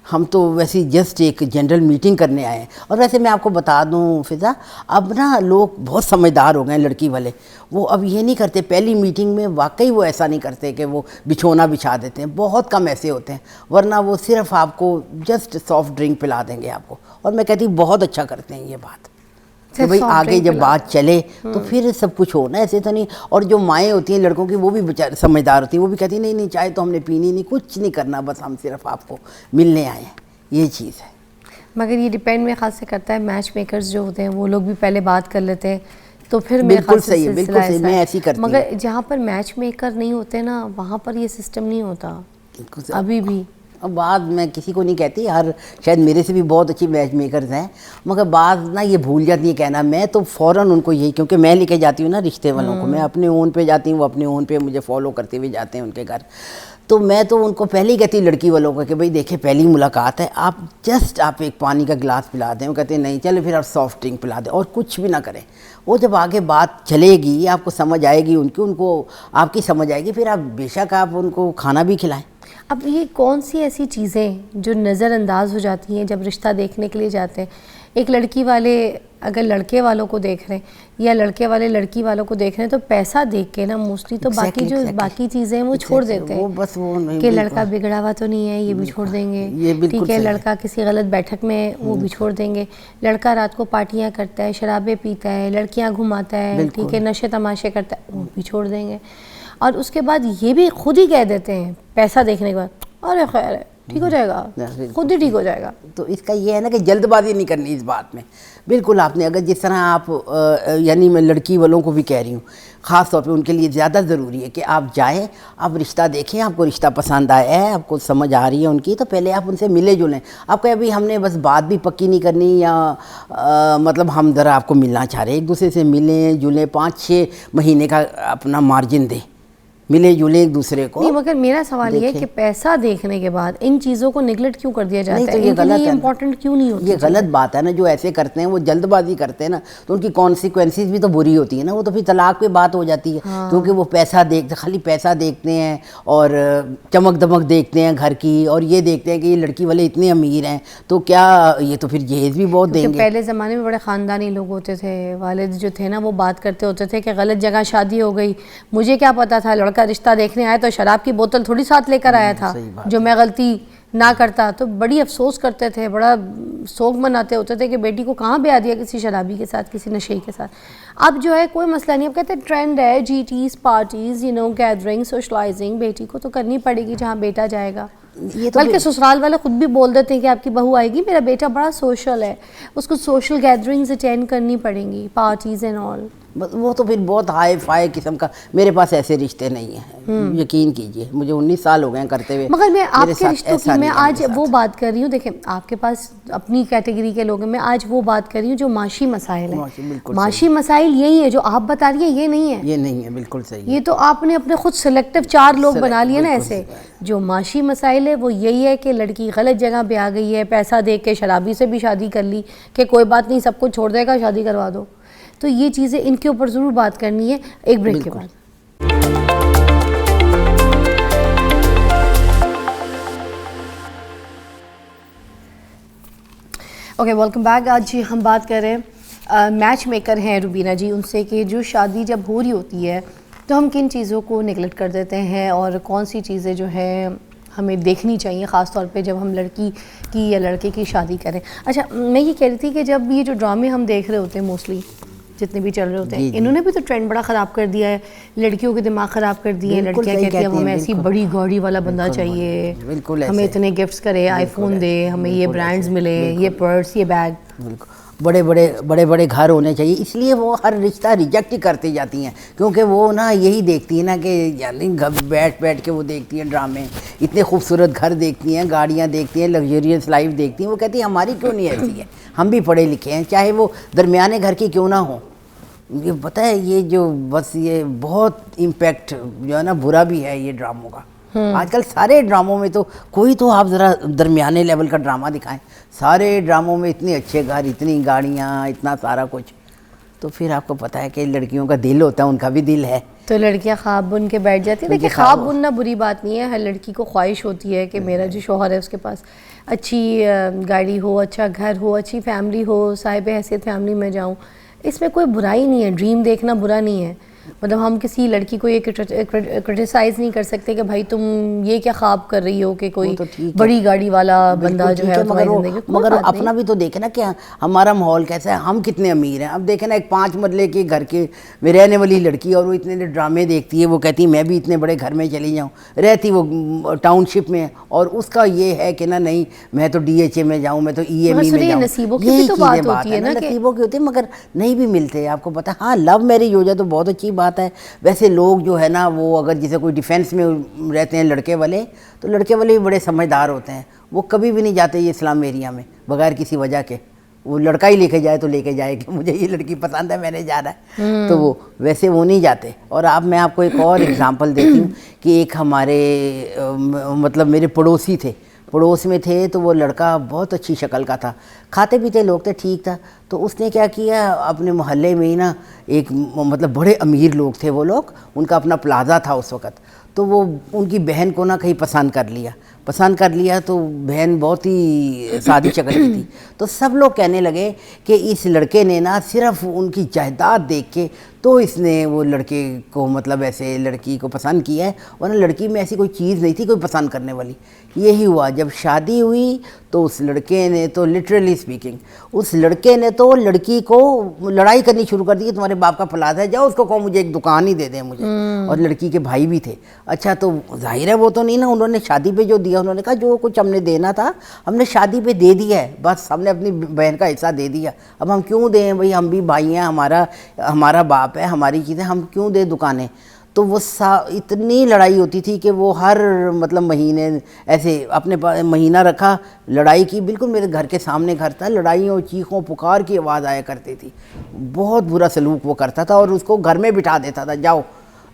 ہم تو ویسے جسٹ ایک جنرل میٹنگ کرنے آئے ہیں. اور ویسے میں آپ کو بتا دوں فضا، اب نا لوگ بہت سمجھدار ہو گئے ہیں لڑکی والے. وہ اب یہ نہیں کرتے، پہلی میٹنگ میں واقعی وہ ایسا نہیں کرتے کہ وہ بچھونا بچھا دیتے ہیں. بہت کم ایسے ہوتے ہیں، ورنہ وہ صرف آپ کو جسٹ سافٹ ڈرنک پلا دیں گے آپ کو. اور میں کہتی ہوں بہت اچھا کرتے ہیں یہ بات کہ بھئی آگے جب بات چلے تو پھر سب کچھ ہو نا، ایسے تو نہیں. اور جو مائیں ہوتی ہیں لڑکوں کی، وہ بھی سمجھدار ہوتی ہیں، وہ بھی کہتی ہیں نہیں نہیں چائے تو ہم نے پینی نہیں، کچھ نہیں کرنا، بس ہم صرف آپ کو ملنے آئے ہیں. یہ چیز ہے. مگر یہ ڈپینڈ میرے خیال سے کرتا ہے میچ میکرز جو ہوتے ہیں وہ لوگ بھی پہلے بات کر لیتے ہیں تو پھر میرے خیال سے صحیح ہے, بالکل صحیح, میں ایسی کرتی ہوں. مگر جہاں پر میچ میکر نہیں ہوتے نا وہاں پر یہ سسٹم نہیں ہوتا ابھی بھی. اب بعض میں کسی کو نہیں کہتی, ہر شاید میرے سے بھی بہت اچھی میچ میکرز ہیں, مگر بعض نا یہ بھول جاتی ہیں کہنا. میں تو فوراً ان کو یہی, کیونکہ میں لے کے جاتی ہوں نا رشتے والوں کو, میں اپنے اون پہ جاتی ہوں, وہ اپنے اون پہ مجھے فالو کرتے ہوئے جاتے ہیں ان کے گھر, تو میں تو ان کو پہلے ہی کہتی ہوں لڑکی والوں کو کہ بھائی دیکھیں پہلی ملاقات ہے, آپ جسٹ آپ ایک پانی کا گلاس پلا دیں. وہ کہتے ہیں نہیں چلو پھر آپ سافٹ ڈرنک پلا دیں اور کچھ بھی نہ کریں. وہ جب آگے بات چلے گی آپ کو سمجھ آئے گی, ان کو آپ کی سمجھ آئے گی, پھر آپ بے شک آپ ان کو کھانا بھی کھلائیں. اب یہ کون سی ایسی چیزیں جو نظر انداز ہو جاتی ہیں جب رشتہ دیکھنے کے لیے جاتے ہیں؟ ایک لڑکی والے اگر لڑکے والوں کو دیکھ رہے ہیں یا لڑکے والے لڑکی والوں کو دیکھ رہے ہیں تو پیسہ دیکھ کے نا موسٹلی تو باقی جو باقی چیزیں ہیں وہ چھوڑ دیتے ہیں کہ لڑکا بگڑا ہوا تو نہیں ہے, یہ بھی چھوڑ دیں گے, ٹھیک ہے, لڑکا کسی غلط بیٹھک میں وہ بھی چھوڑ دیں گے, لڑکا رات کو پارٹیاں کرتا ہے, شرابیں پیتا ہے, لڑکیاں گھماتا ہے, ٹھیک ہے, نشے تماشے کرتا ہے, وہ بھی چھوڑ دیں گے. اور اس کے بعد یہ بھی خود ہی کہہ دیتے ہیں پیسہ دیکھنے کے بعد ارے خیر ہے ٹھیک ہو جائے گا, خود ہی ٹھیک ہو جائے گا. تو اس کا یہ ہے نا کہ جلد بازی نہیں کرنی اس بات میں. بالکل آپ نے اگر جس طرح آپ یعنی میں لڑکی والوں کو بھی کہہ رہی ہوں, خاص طور پہ ان کے لیے زیادہ ضروری ہے کہ آپ جائیں, آپ رشتہ دیکھیں, آپ کو رشتہ پسند آیا ہے, آپ کو سمجھ آ رہی ہے ان کی, تو پہلے آپ ان سے ملے جلیں. آپ کہ ابھی ہم نے بس بات بھی پکی نہیں کرنی, یا مطلب ہم ذرا آپ کو ملنا چاہ رہے ہیں, ایک دوسرے سے ملیں جلیں, 5-6 مہینے کا اپنا مارجن دیں, ملے جلے ایک دوسرے کو. نہیں مگر میرا سوال یہ ہے کہ پیسہ دیکھنے کے بعد ان چیزوں کو نگلیکٹ کیوں کر دیا جاتا ہے, ان کے لیے امپورٹنٹ کیوں نہیں ہوتی؟ یہ غلط بات ہے نا, جو ایسے کرتے ہیں وہ جلد بازی کرتے ہیں نا, تو ان کی کانسیکوینسز بھی تو بری ہوتی ہیں نا. وہ تو پھر طلاق پہ بات ہو جاتی ہے, کیونکہ وہ پیسہ دیکھتے, خالی پیسہ دیکھتے ہیں اور چمک دمک دیکھتے ہیں گھر کی, اور یہ دیکھتے ہیں کہ یہ لڑکی والے اتنے امیر ہیں تو کیا یہ تو پھر جہیز بھی بہت دیں گے. پہلے زمانے میں بڑے خاندانی لوگ ہوتے تھے, والد جو تھے نا وہ بات کرتے ہوتے تھے کہ غلط جگہ شادی ہو گئی, مجھے کیا پتا تھا, لڑکا رشتہ دیکھنے آیا تو شراب کی بوتل تھوڑی ساتھ لے کر آیا تھا, جو میں غلطی نہ کرتا. تو بڑی افسوس کرتے تھے, بڑا سوگ مناتے ہوتے تھے کہ بیٹی کو کہاں بیاہ دیا کسی شرابی کے ساتھ, کسی نشے کے ساتھ. اب جو ہے کوئی مسئلہ نہیں, اب کہتے ہیں ٹرینڈ ہے, GTs پارٹیز, گیدرنگ, سوشلائزنگ, بیٹی کو تو کرنی پڑے گی جہاں بیٹا جائے گا. بلکہ سسرال والے خود بھی بول دیتے ہیں کہ آپ کی بہو آئے گی, میرا بیٹا بڑا سوشل ہے, اس کو سوشل گیدرنگز اٹینڈ کرنی پڑیں گی, پارٹیز اینڈ آل. وہ تو پھر بہت ہائی فائی قسم کا. میرے پاس ایسے رشتے نہیں ہیں, یقین کیجئے, مجھے 19 سال ہو گئے ہیں کرتے ہوئے. مگر میں آپ کے رشتوں کی میں آج وہ بات کر رہی ہوں, دیکھیں آپ کے پاس اپنی کیٹیگری کے لوگ ہیں, میں آج وہ بات کر رہی ہوں جو معاشی مسائل ہیں. معاشی مسائل یہی ہے جو آپ بتا رہی ہیں, یہ نہیں ہے, یہ نہیں ہے, بالکل صحیح. یہ تو آپ نے اپنے خود سلیکٹیو 4 لوگ بنا لیے نا ایسے. جو معاشی مسائل ہے وہ یہی ہے کہ لڑکی غلط جگہ پہ آ گئی ہے, پیسہ دیکھ کے شرابی سے بھی شادی کر لی کہ کوئی بات نہیں سب کچھ چھوڑ دے گا, شادی کروا دو. تو یہ چیزیں ان کے اوپر ضرور بات کرنی ہے ایک بریک کے بعد. Okay welcome back. آج ہم بات کر رہے ہیں میچ میکر ہیں روبینہ جی ان سے کہ جو شادی جب ہو رہی ہوتی ہے تو ہم کن چیزوں کو نگلیکٹ کر دیتے ہیں اور کون سی چیزیں جو ہے ہمیں دیکھنی چاہیے, خاص طور پہ جب ہم لڑکی کی یا لڑکے کی شادی کریں. اچھا میں یہ کہہ رہی تھی کہ جب یہ جو ڈرامے ہم دیکھ رہے ہوتے ہیں موسٹلی جتنے بھی چل رہے ہوتے ہیں, انہوں نے بھی تو ٹرینڈ بڑا خراب کر دیا ہے, لڑکیوں کے دماغ خراب کر دیے ہیں. لڑکیاں کہتی ہیں ہمیں ایسی بڑی گاڑی والا بندہ چاہیے, ہمیں اتنے گفٹس کرے, آئی فون دے, ہمیں یہ برانڈز ملے, یہ پرس, یہ بیگ. بڑے بڑے گھر ہونے چاہیے. اس لیے وہ ہر رشتہ ریجیکٹ ہی کرتی جاتی ہیں, کیونکہ وہ نا یہی دیکھتی ہیں نا کہ یعنی بیٹھ کے وہ دیکھتی ہیں ڈرامے, اتنے خوبصورت گھر دیکھتی ہیں, گاڑیاں دیکھتی ہیں, لگژریس لائف دیکھتی ہیں. وہ کہتی ہیں ہماری کیوں نہیں ایسی ہے, ہم بھی پڑھے لکھے ہیں, چاہے وہ درمیانے گھر کی کیوں نہ ہوں. یہ پتہ ہے یہ جو بس یہ بہت امپیکٹ جو ہے نا برا بھی ہے یہ ڈراموں کا. آج کل سارے ڈراموں میں تو کوئی تو آپ ذرا درمیانے لیول کا ڈرامہ دکھائیں, سارے ڈراموں میں اتنے اچھے گھر, اتنی گاڑیاں, اتنا سارا کچھ. تو پھر آپ کو پتہ ہے کہ لڑکیوں کا دل ہوتا ہے, ان کا بھی دل ہے, تو لڑکیاں خواب بن کے بیٹھ جاتی ہیں. دیکھیں خواب بننا بری بات نہیں ہے, ہر لڑکی کو خواہش ہوتی ہے کہ میرا جو شوہر ہے اس کے پاس اچھی گاڑی ہو, اچھا گھر ہو, اچھی فیملی ہو, صاحب حیثیت فیملی میں جاؤں. اس میں کوئی برائی نہیں ہے, ڈریم دیکھنا برا نہیں ہے. مطلب ہم کسی لڑکی کو یہ کرٹیسائز نہیں کر سکتے کہ بھائی تم یہ کیا خواب کر رہی ہو کہ کوئی بڑی گاڑی والا بندہ جو ہے تمہاری زندگی. مگر اپنا بھی تو دیکھیں نا کہ ہمارا ماحول کیسا ہے, ہم کتنے امیر ہیں. اب دیکھیں نا ایک 5 مرلے کے گھر کے میں رہنے والی لڑکی, اور وہ اتنے ڈرامے دیکھتی ہے, وہ کہتی میں بھی اتنے بڑے گھر میں چلی جاؤں, رہتی وہ ٹاؤن شپ میں, اور اس کا یہ ہے کہ نہیں میں تو ڈی ایچ اے میں جاؤں, میں تو ای ایم ای میں جاؤں. نصیبوں کی بھی تو بات ہوتی ہے نا, نصیبوں کی ہوتی ہے مگر نہیں بھی ملتے. آپ کو پتہ ہے ہاں لو میرج ہو جائے تو بہت اچھی بات ہے. ویسے لوگ جو ہے نا وہ اگر جیسے کوئی ڈیفینس میں رہتے ہیں لڑکے والے, تو لڑکے والے بھی بڑے سمجھدار ہوتے ہیں, وہ کبھی بھی نہیں جاتے یہ اسلام ایریا میں بغیر کسی وجہ کے. وہ لڑکا ہی لے کے جائے تو لے کے جائے کہ مجھے یہ لڑکی پسند ہے میں نے جانا ہے, تو وہ ویسے وہ نہیں جاتے. اور اب میں آپ کو ایک اور اگزامپل دیتی ہوں کہ ایک ہمارے مطلب میرے پڑوسی تھے, پڑوس میں تھے, تو وہ لڑکا بہت اچھی شکل کا تھا, کھاتے پیتے لوگ تھے, ٹھیک تھا. تو اس نے کیا کیا اپنے محلے میں ہی نا ایک مطلب بڑے امیر لوگ تھے وہ لوگ, ان کا اپنا پلازا تھا اس وقت, تو وہ ان کی بہن کو نا کہیں پسند کر لیا تو بہن بہت ہی سادی شکل کی تھی. تو سب لوگ کہنے لگے کہ اس لڑکے نے نا صرف ان کی جائیداد دیکھ کے تو اس نے وہ لڑکے کو مطلب ایسے لڑکی کو پسند کیا ہے, ورنہ لڑکی میں ایسی کوئی چیز نہیں تھی کوئی پسند کرنے والی. یہی ہوا جب شادی ہوئی تو اس لڑکے نے تو لٹرلی اسپیکنگ اس لڑکے نے تو لڑکی کو لڑائی کرنی شروع کر دی کہ تمہارے باپ کا پلازا ہے, جاؤ اس کو کہو مجھے ایک دکان ہی دے دیں مجھے. اور لڑکی کے بھائی بھی تھے. اچھا تو ظاہر ہے وہ تو نہیں نا, انہوں نے شادی پہ جو دیا انہوں نے کہا جو کچھ ہم نے دینا تھا ہم نے شادی پہ دے دیا ہے, بس ہم نے اپنی بہن کا حصہ دے دیا, اب ہم کیوں دیں بھائی, ہم بھی بھائی ہیں, ہمارا باپ ہے, ہماری چیزیں, ہم کیوں دیں دکانیں. تو وہ اتنی لڑائی ہوتی تھی کہ وہ ہر مطلب مہینے ایسے اپنے مہینہ رکھا, لڑائی کی. بالکل میرے گھر کے سامنے گھر تھا, لڑائیوں چیخوں پکار کی آواز آیا کرتی تھی. بہت برا سلوک وہ کرتا تھا, اور اس کو گھر میں بٹھا دیتا تھا, جاؤ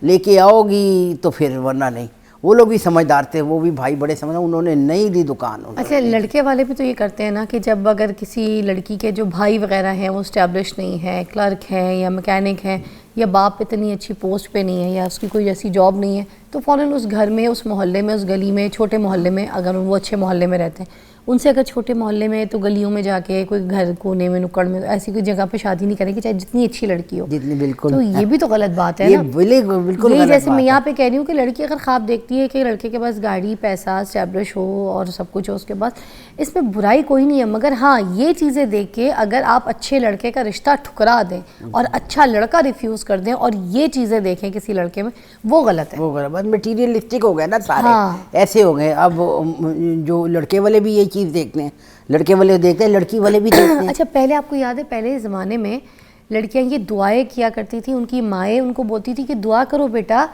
لے کے آؤ گی تو پھر ورنہ نہیں. وہ لوگ بھی سمجھدار تھے, وہ بھی بھائی بڑے سمجھدار, انہوں نے نہیں دی دکان. اچھا لڑکے والے بھی تو یہ کرتے ہیں نا کہ جب اگر کسی لڑکی کے جو بھائی وغیرہ ہیں وہ اسٹیبلش نہیں ہے, کلرک ہیں یا میکینک ہیں, یا باپ اتنی اچھی پوسٹ پہ نہیں ہے, یا اس کی کوئی ایسی جاب نہیں ہے, تو فوراً اس گھر میں, اس محلے میں, اس گلی میں, چھوٹے محلے میں, اگر وہ اچھے محلے میں رہتے ہیں, ان سے اگر چھوٹے محلے میں تو گلیوں میں جا کے کوئی گھر کونے میں نکڑ میں ایسی کوئی جگہ پہ شادی نہیں کریں گے چاہے جتنی اچھی لڑکی ہو. جتنی بالکل, تو یہ بھی تو غلط بات ہے نا. بالکل یہی جیسے میں یہاں پہ کہہ رہی ہوں کہ لڑکی اگر خواب دیکھتی ہے کہ لڑکے کے پاس گاڑی, پیسہ, اسٹیبلش ہو اور سب کچھ ہو اس کے پاس, اس میں برائی کوئی نہیں ہے. مگر ہاں یہ چیزیں دیکھ کے اگر آپ اچھے لڑکے کا رشتہ ٹھکرا دیں اور اچھا لڑکا ریفیوز کر دیں اور یہ چیزیں دیکھیں کسی لڑکے میں, وہ غلط ہے. وہ غلط, مٹیریلسٹک ہو گئے نا سارے, ایسے ہو گئے. اب جو لڑکے والے بھی یہ چیز دیکھتے ہیں, لڑکے والے دیکھتے ہیں, لڑکی والے بھی دیکھتے ہیں. اچھا پہلے آپ کو یاد ہے پہلے زمانے میں لڑکیاں یہ دعائیں کیا کرتی تھیں, ان کی مائیں ان کو بولتی تھی کہ دعا کرو بیٹا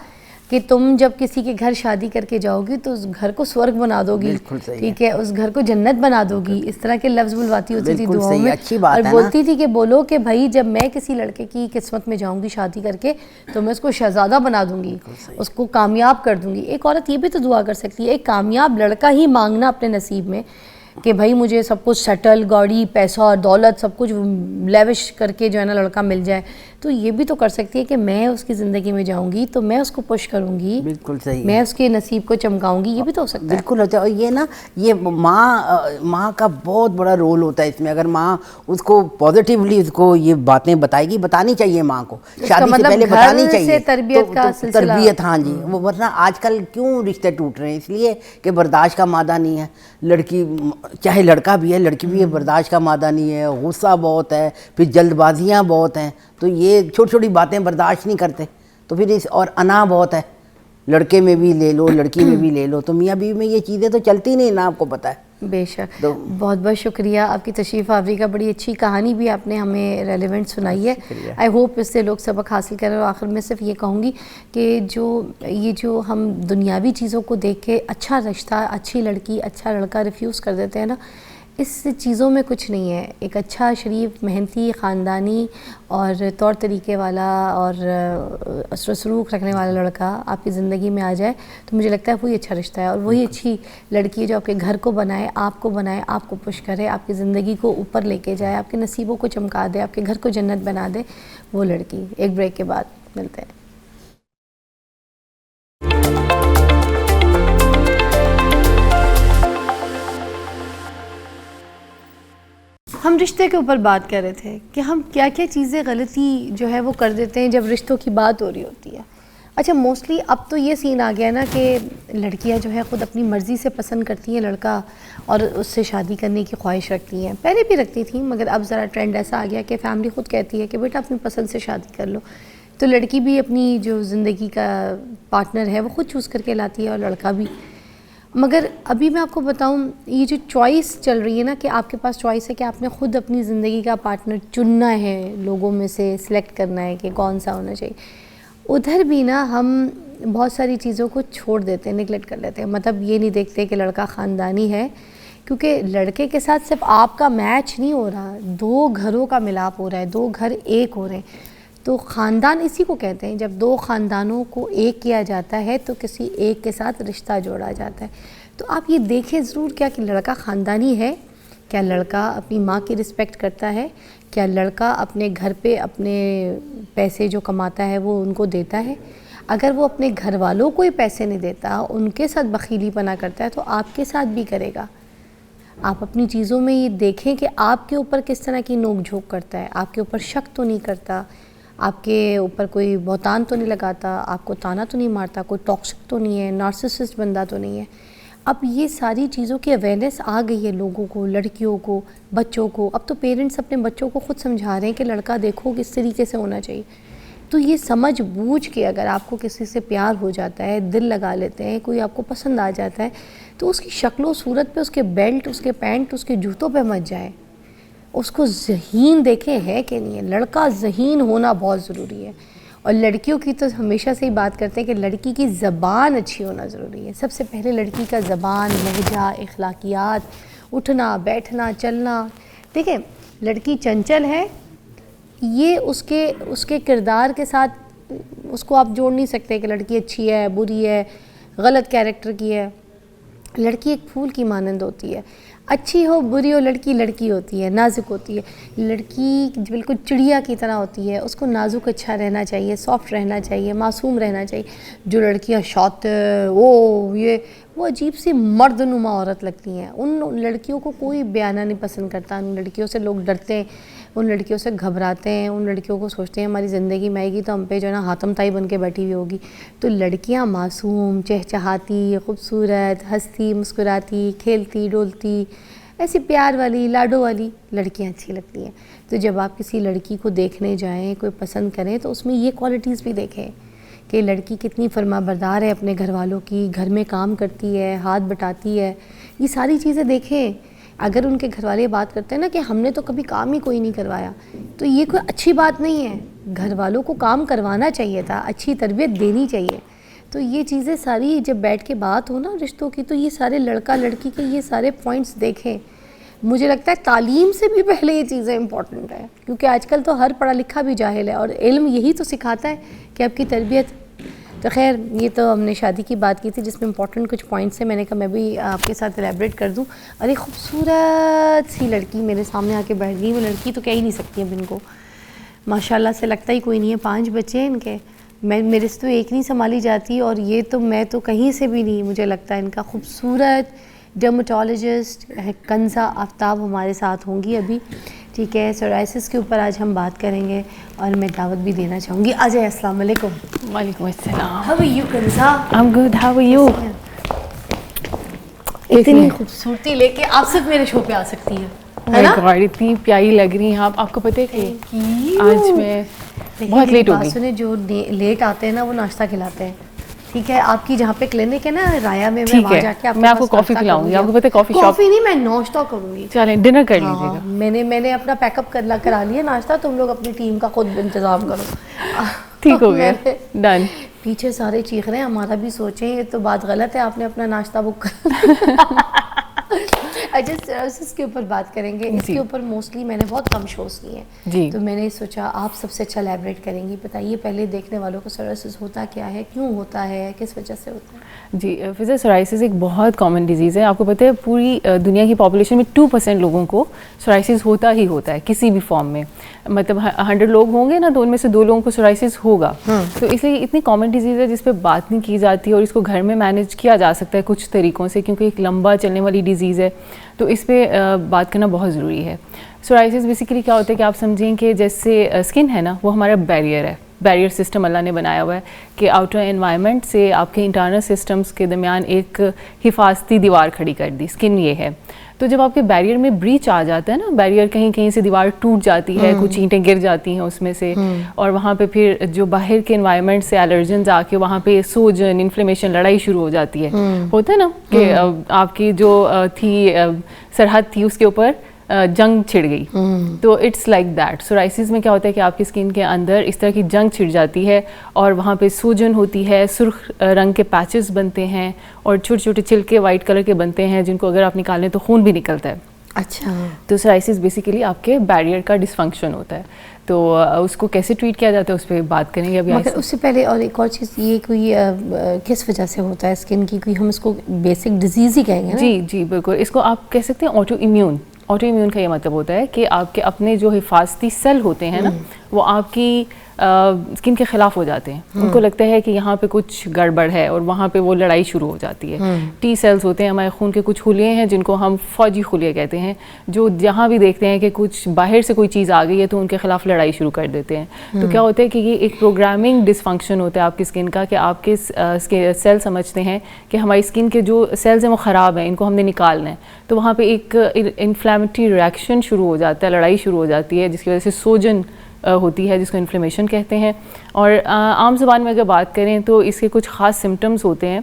کہ تم جب کسی کے گھر شادی کر کے جاؤ گی تو اس گھر کو سورگ بنا دو گی, ٹھیک ہے, اس گھر کو جنت بنا دو گی. اس طرح کے لفظ بلواتی ہوتی تھی دعاؤں میں, اور بولتی تھی کہ بولو کہ بھائی جب میں کسی لڑکے کی قسمت میں جاؤں گی شادی کر کے تو میں اس کو شہزادہ بنا دوں گی, اس کو کامیاب کر دوں گی. ایک عورت یہ بھی تو دعا کر سکتی ہے, ایک کامیاب لڑکا ہی مانگنا اپنے نصیب میں کہ بھائی مجھے سب کچھ سیٹل, گاڑی, پیسہ اور دولت سب کچھ لیوش کر کے جو ہے نا لڑکا مل جائے. تو یہ بھی تو کر سکتی ہے کہ میں اس کی زندگی میں جاؤں گی تو میں اس کو پش کروں گی, بالکل صحیح, میں اس کے نصیب کو چمکاؤں گی. یہ بھی تو ہو سکتا ہے. بالکل ہوتا ہے. اور یہ نا یہ ماں کا بہت بڑا رول ہوتا ہے اس میں. اگر ماں اس کو پازیٹیولی اس کو یہ باتیں بتائے گی, بتانی چاہیے ماں کو, شادی سے پہلے بتانی چاہیے, تربیت کا تربیت. ہاں جی, ورنہ آج کل کیوں رشتے ٹوٹ رہے ہیں, اس لیے کہ برداشت کا مادہ نہیں ہے. لڑکی چاہے لڑکا بھی ہے, لڑکی بھی ہے, برداشت کا مادہ نہیں ہے, غصہ بہت ہے, پھر جلد بازیاں بہت ہیں, تو یہ چھوٹی چھوٹی باتیں برداشت نہیں کرتے. تو پھر اور انا بہت ہے, لڑکے میں بھی لے لو لڑکی میں بھی لے لو, تو میاں بیوی میں یہ چیزیں تو چلتی نہیں نا, آپ کو پتہ ہے. بے شک. بہت بہت شکریہ آپ کی تشریف آوری کا, بڑی اچھی کہانی بھی آپ نے ہمیں ریلیونٹ سنائی ہے. آئی ہوپ اس سے لوگ سبق حاصل کریں. اور آخر میں صرف یہ کہوں گی کہ جو ہم دنیاوی چیزوں کو دیکھ کے اچھا رشتہ, اچھی لڑکی, اچھا لڑکا ریفیوز کر دیتے ہیں نا, اس چیزوں میں کچھ نہیں ہے. ایک اچھا, شریف, محنتی, خاندانی اور طور طریقے والا اور اثر و سلوک رکھنے والا لڑکا آپ کی زندگی میں آ جائے تو مجھے لگتا ہے وہی اچھا رشتہ ہے. اور وہی اچھی لڑکی ہے جو آپ کے گھر کو بنائے, آپ کو پش کرے, آپ کی زندگی کو اوپر لے کے جائے, آپ کے نصیبوں کو چمکا دے, آپ کے گھر کو جنت بنا دے, وہ لڑکی. ایک بریک کے بعد ملتے ہیں. ہم رشتے کے اوپر بات کر رہے تھے کہ ہم کیا کیا چیزیں غلطی جو ہے وہ کر دیتے ہیں جب رشتوں کی بات ہو رہی ہوتی ہے. اچھا موسٹلی اب تو یہ سین آ گیا نا کہ لڑکیاں جو ہے خود اپنی مرضی سے پسند کرتی ہیں لڑکا اور اس سے شادی کرنے کی خواہش رکھتی ہیں. پہلے بھی رکھتی تھیں مگر اب ذرا ٹرینڈ ایسا آ گیا کہ فیملی خود کہتی ہے کہ بیٹا اپنی پسند سے شادی کر لو. تو لڑکی بھی اپنی جو زندگی کا پارٹنر ہے وہ خود چوز کر کے لاتی ہے اور لڑکا بھی. مگر ابھی میں آپ کو بتاؤں یہ جو چوائس چل رہی ہے نا کہ آپ کے پاس چوائس ہے کہ آپ نے خود اپنی زندگی کا پارٹنر چننا ہے, لوگوں میں سے سلیکٹ کرنا ہے کہ کون سا ہونا چاہیے. ادھر بھی نا ہم بہت ساری چیزوں کو چھوڑ دیتے ہیں, نگلیکٹ کر لیتے ہیں. مطلب یہ نہیں دیکھتے کہ لڑکا خاندانی ہے, کیونکہ لڑکے کے ساتھ صرف آپ کا میچ نہیں ہو رہا, 2 گھروں کا ملاپ ہو رہا ہے, 2 گھر ایک ہو رہے ہیں. تو خاندان اسی کو کہتے ہیں, جب 2 خاندانوں کو ایک کیا جاتا ہے تو کسی ایک کے ساتھ رشتہ جوڑا جاتا ہے. تو آپ یہ دیکھیں ضرور کیا کہ لڑکا خاندانی ہے, کیا لڑکا اپنی ماں کی رسپیکٹ کرتا ہے, کیا لڑکا اپنے گھر پہ اپنے پیسے جو کماتا ہے وہ ان کو دیتا ہے. اگر وہ اپنے گھر والوں کو ہی پیسے نہیں دیتا, ان کے ساتھ بخیلی پنا کرتا ہے تو آپ کے ساتھ بھی کرے گا. آپ اپنی چیزوں میں یہ دیکھیں کہ آپ کے اوپر کس طرح کی نوک جھوک کرتا ہے, آپ کے اوپر شک تو نہیں کرتا, آپ کے اوپر کوئی بہتان تو نہیں لگاتا, آپ کو تانا تو نہیں مارتا, کوئی ٹاکسک تو نہیں ہے, نارسسسٹ بندہ تو نہیں ہے. اب یہ ساری چیزوں کی اویئرنیس آ گئی ہے لوگوں کو, لڑکیوں کو, بچوں کو. اب تو پیرنٹس اپنے بچوں کو خود سمجھا رہے ہیں کہ لڑکا دیکھو کس طریقے سے ہونا چاہیے. تو یہ سمجھ بوجھ کے اگر آپ کو کسی سے پیار ہو جاتا ہے, دل لگا لیتے ہیں, کوئی آپ کو پسند آ جاتا ہے, تو اس کی شکل و صورت پہ, اس کے بیلٹ, اس کے پینٹ, اس کے جوتوں پہ مت جائیں. اس کو ذہین دیکھیں ہے کہ نہیں ہے. لڑکا ذہین ہونا بہت ضروری ہے. اور لڑکیوں کی تو ہمیشہ سے ہی بات کرتے ہیں کہ لڑکی کی زبان اچھی ہونا ضروری ہے. سب سے پہلے لڑکی کا زبان, لہجہ, اخلاقیات, اٹھنا بیٹھنا چلنا. دیکھیں لڑکی چنچل ہے, یہ اس کے کردار کے ساتھ اس کو آپ جوڑ نہیں سکتے کہ لڑکی اچھی ہے, بری ہے, غلط کیریکٹر کی ہے. لڑکی ایک پھول کی مانند ہوتی ہے, اچھی ہو بری ہو, لڑکی لڑکی ہوتی ہے, نازک ہوتی ہے. لڑکی بالکل چڑیا کی طرح ہوتی ہے, اس کو نازک اچھا رہنا چاہیے, سافٹ رہنا چاہیے, معصوم رہنا چاہیے. جو لڑکیاں شاطر وہ عجیب سی مرد نما عورت لگتی ہیں, ان لڑکیوں کو کوئی بیانہ نہیں پسند کرتا. ان لڑکیوں سے لوگ ڈرتے ہیں, ان لڑکیوں سے گھبراتے ہیں, ان لڑکیوں کو سوچتے ہیں ہماری زندگی میں آئے گی تو ہم پہ جو ہے نا ہاتم تائی بن کے بیٹھی ہوئی ہوگی. تو لڑکیاں معصوم, چہچہاتی, خوبصورت, ہنستی, مسکراتی, کھیلتی ڈولتی, ایسی پیار والی, لاڈو والی لڑکیاں اچھی لگتی ہیں. تو جب آپ کسی لڑکی کو دیکھنے جائیں, کوئی پسند کریں, تو اس میں یہ کوالٹیز بھی دیکھیں کہ لڑکی کتنی فرما بردار ہے اپنے گھر والوں کی, گھر میں کام کرتی ہے, ہاتھ بٹاتی ہے. یہ ساری چیزیں دیکھیں. اگر ان کے گھر والے بات کرتے ہیں نا کہ ہم نے تو کبھی کام ہی کوئی نہیں کروایا, تو یہ کوئی اچھی بات نہیں ہے. گھر والوں کو کام کروانا چاہیے تھا, اچھی تربیت دینی چاہیے. تو یہ چیزیں ساری جب بیٹھ کے بات ہو نا رشتوں کی, تو یہ سارے لڑکا لڑکی کے یہ سارے پوائنٹس دیکھیں. مجھے لگتا ہے تعلیم سے بھی پہلے یہ چیزیں امپورٹنٹ ہیں, کیونکہ آج کل تو ہر پڑھا لکھا بھی جاہل ہے, اور علم یہی تو سکھاتا ہے کہ آپ کی تربیت. تو خیر یہ تو ہم نے شادی کی بات کی تھی جس میں امپورٹنٹ کچھ پوائنٹس ہیں, میں نے کہا میں بھی آپ کے ساتھ ایلیبریٹ کر دوں. ارے خوبصورت سی لڑکی میرے سامنے آ کے بیٹھ گئی. وہ لڑکی تو کہہ ہی نہیں سکتی اب ان کو, ماشاءاللہ سے لگتا ہی کوئی نہیں ہے. 5 بچے ہیں ان کے, میرے سے تو ایک نہیں سنبھالی جاتی, اور یہ تو میں تو کہیں سے بھی نہیں. مجھے لگتا ہے ان کا خوبصورت ڈرمٹولوجسٹ کنزا آفتاب ہمارے ساتھ ہوں گی ابھی, ٹھیک ہے. سورائسس کے اوپر آج ہم بات کریں گے, اور میں دعوت بھی دینا چاہوں گی. آ جائے. السلام علیکم. وعلیکم السلام. How are you Kinza? I'm good. How are you? اتنی خوبصورتی لے کے آپ صرف میرے شو پہ آ سکتی ہیں, ہے نا؟ اتنی پیاری لگ رہی ہیں آپ کو پتہ ہے کہ آج میں بہت لیٹ ہو گئی. سنیں جو لیٹ آتے ہیں نا وہ ناشتہ کھلاتے ہیں, ٹھیک ہے. آپ کی جہاں پہ کلینک ہے نا رایا میں, میں وہاں جا کے میں آپ کو کافی کھلاؤں گی. آپ کو پتہ ہے کافی شاپ, کافی نہیں میں ناشتہ کروں گی. چلیں ڈنر کر لیجیے گا. میں نے اپنا پیک اپ کرا لیا ناشتہ, تم لوگ اپنی ٹیم کا خود انتظام کرو. ٹھیک ہو گیا, ڈن. پیچھے سارے چیخ رہے ہیں, ہمارا بھی سوچیں, یہ تو بات غلط ہے, آپ نے اپنا ناشتہ بک کر. اچھا سروسز کے اوپر بات کریں گے. اس کے اوپر موسٹلی میں نے بہت کم شوز کیے ہیں, جی, تو میں نے سوچا آپ سب سے اچھا ایلیبریٹ کریں گی. بتائیے پہلے دیکھنے والوں کو سروسز ہوتا کیا ہے, کیوں ہوتا ہے, کس وجہ سے ہوتا ہے؟ جی فضا, سورائسس ایک بہت کامن ڈیزیز ہے. آپ کو پتہ ہے پوری دنیا کی پاپولیشن میں 2% لوگوں کو سورائسس ہوتا ہی ہوتا ہے کسی بھی فارم میں. مطلب 100 لوگ ہوں گے نا, تو ان میں سے 2 لوگوں کو سورائسس ہوگا. تو اس لیے اتنی کامن ڈیزیز ہے جس پہ بات نہیں کی جاتی, اور اس کو گھر میں مینیج کیا جا سکتا ہے کچھ طریقوں سے, کیونکہ ایک لمبا چلنے والی ڈیزیز ہے. تو اس پہ بات کرنا بہت ضروری ہے. سورائسس بیسیکلی کیا ہوتا ہے کہ آپ سمجھیں کہ جیسے اسکن ہے نا وہ ہمارا بیریئر ہے, بیریئر سسٹم اللہ نے بنایا ہوا ہے کہ آؤٹر انوائرمنٹ سے آپ کے انٹرنل سسٹمز کے درمیان ایک حفاظتی دیوار کھڑی کر دی, اسکن یہ ہے. تو جب آپ کے بیریئر میں بریچ آ جاتا ہے نا, بیریئر کہیں کہیں سے دیوار ٹوٹ جاتی ہے, کچھ اینٹیں گر جاتی ہیں اس میں سے, اور وہاں پہ پھر جو باہر کے انوائرمنٹ سے الرجنز آ کے وہاں پہ سوجن, انفلیمیشن, لڑائی شروع ہو جاتی ہے. ہوتا ہے نا کہ آپ کی جو تھی سرحد تھی اس کے اوپر جنگ چھڑ گئی, تو اٹس لائک دیٹ. سورائسس میں کیا ہوتا ہے کہ آپ کی اسکن کے اندر اس طرح کی جنگ چھڑ جاتی ہے اور وہاں پہ سوجن ہوتی ہے, سرخ رنگ کے پیچز بنتے ہیں اور چھوٹے چھوٹے چھلکے وائٹ کلر کے بنتے ہیں جن کو اگر آپ نکالیں تو خون بھی نکلتا ہے. اچھا, تو سورائسس بیسیکلی آپ کے بیریئر کا ڈسفنکشن ہوتا ہے. تو اس کو کیسے ٹریٹ کیا جاتا ہے اس پہ بات کریں گے ابھی. مگر اس سے پہلے اور ایک اور چیز, یہ کوئی کس وجہ سے ہوتا ہے اسکن کی, کوئی ہم اس کو بیسک ڈیزیز ہی کہیں گے؟ جی جی بالکل, اس کو آپ کہہ سکتے ہیں آٹو امیون. آٹو امیون کا یہ مطلب ہوتا ہے کہ آپ کے اپنے جو حفاظتی سیل ہوتے ہیں نا وہ آپ کی اسکن کے خلاف ہو جاتے ہیں. ان کو لگتا ہے کہ یہاں پہ کچھ گڑبڑ ہے اور وہاں پہ وہ لڑائی شروع ہو جاتی ہے. ٹی سیلز ہوتے ہیں ہمارے خون کے کچھ خلیے ہیں جن کو ہم فوجی خلیے کہتے ہیں, جو جہاں بھی دیکھتے ہیں کہ کچھ باہر سے کوئی چیز آ گئی ہے تو ان کے خلاف لڑائی شروع کر دیتے ہیں. تو کیا ہوتا ہے کہ یہ ایک پروگرامنگ ڈسفنکشن ہوتا ہے آپ کی اسکن کا, کہ آپ کے سیل سمجھتے ہیں کہ ہماری اسکن کے جو سیلز ہیں وہ خراب ہیں, ان کو ہم نے نکالنا ہے. تو وہاں پہ ایک انفلیمیٹری ریئیکشن شروع ہو جاتا ہے, لڑائی شروع ہو جاتی ہے جس کی وجہ سے سوجن ہوتی ہے جس کو انفلیمیشن کہتے ہیں. اور عام زبان میں اگر بات کریں تو اس کے کچھ خاص سمٹمز ہوتے ہیں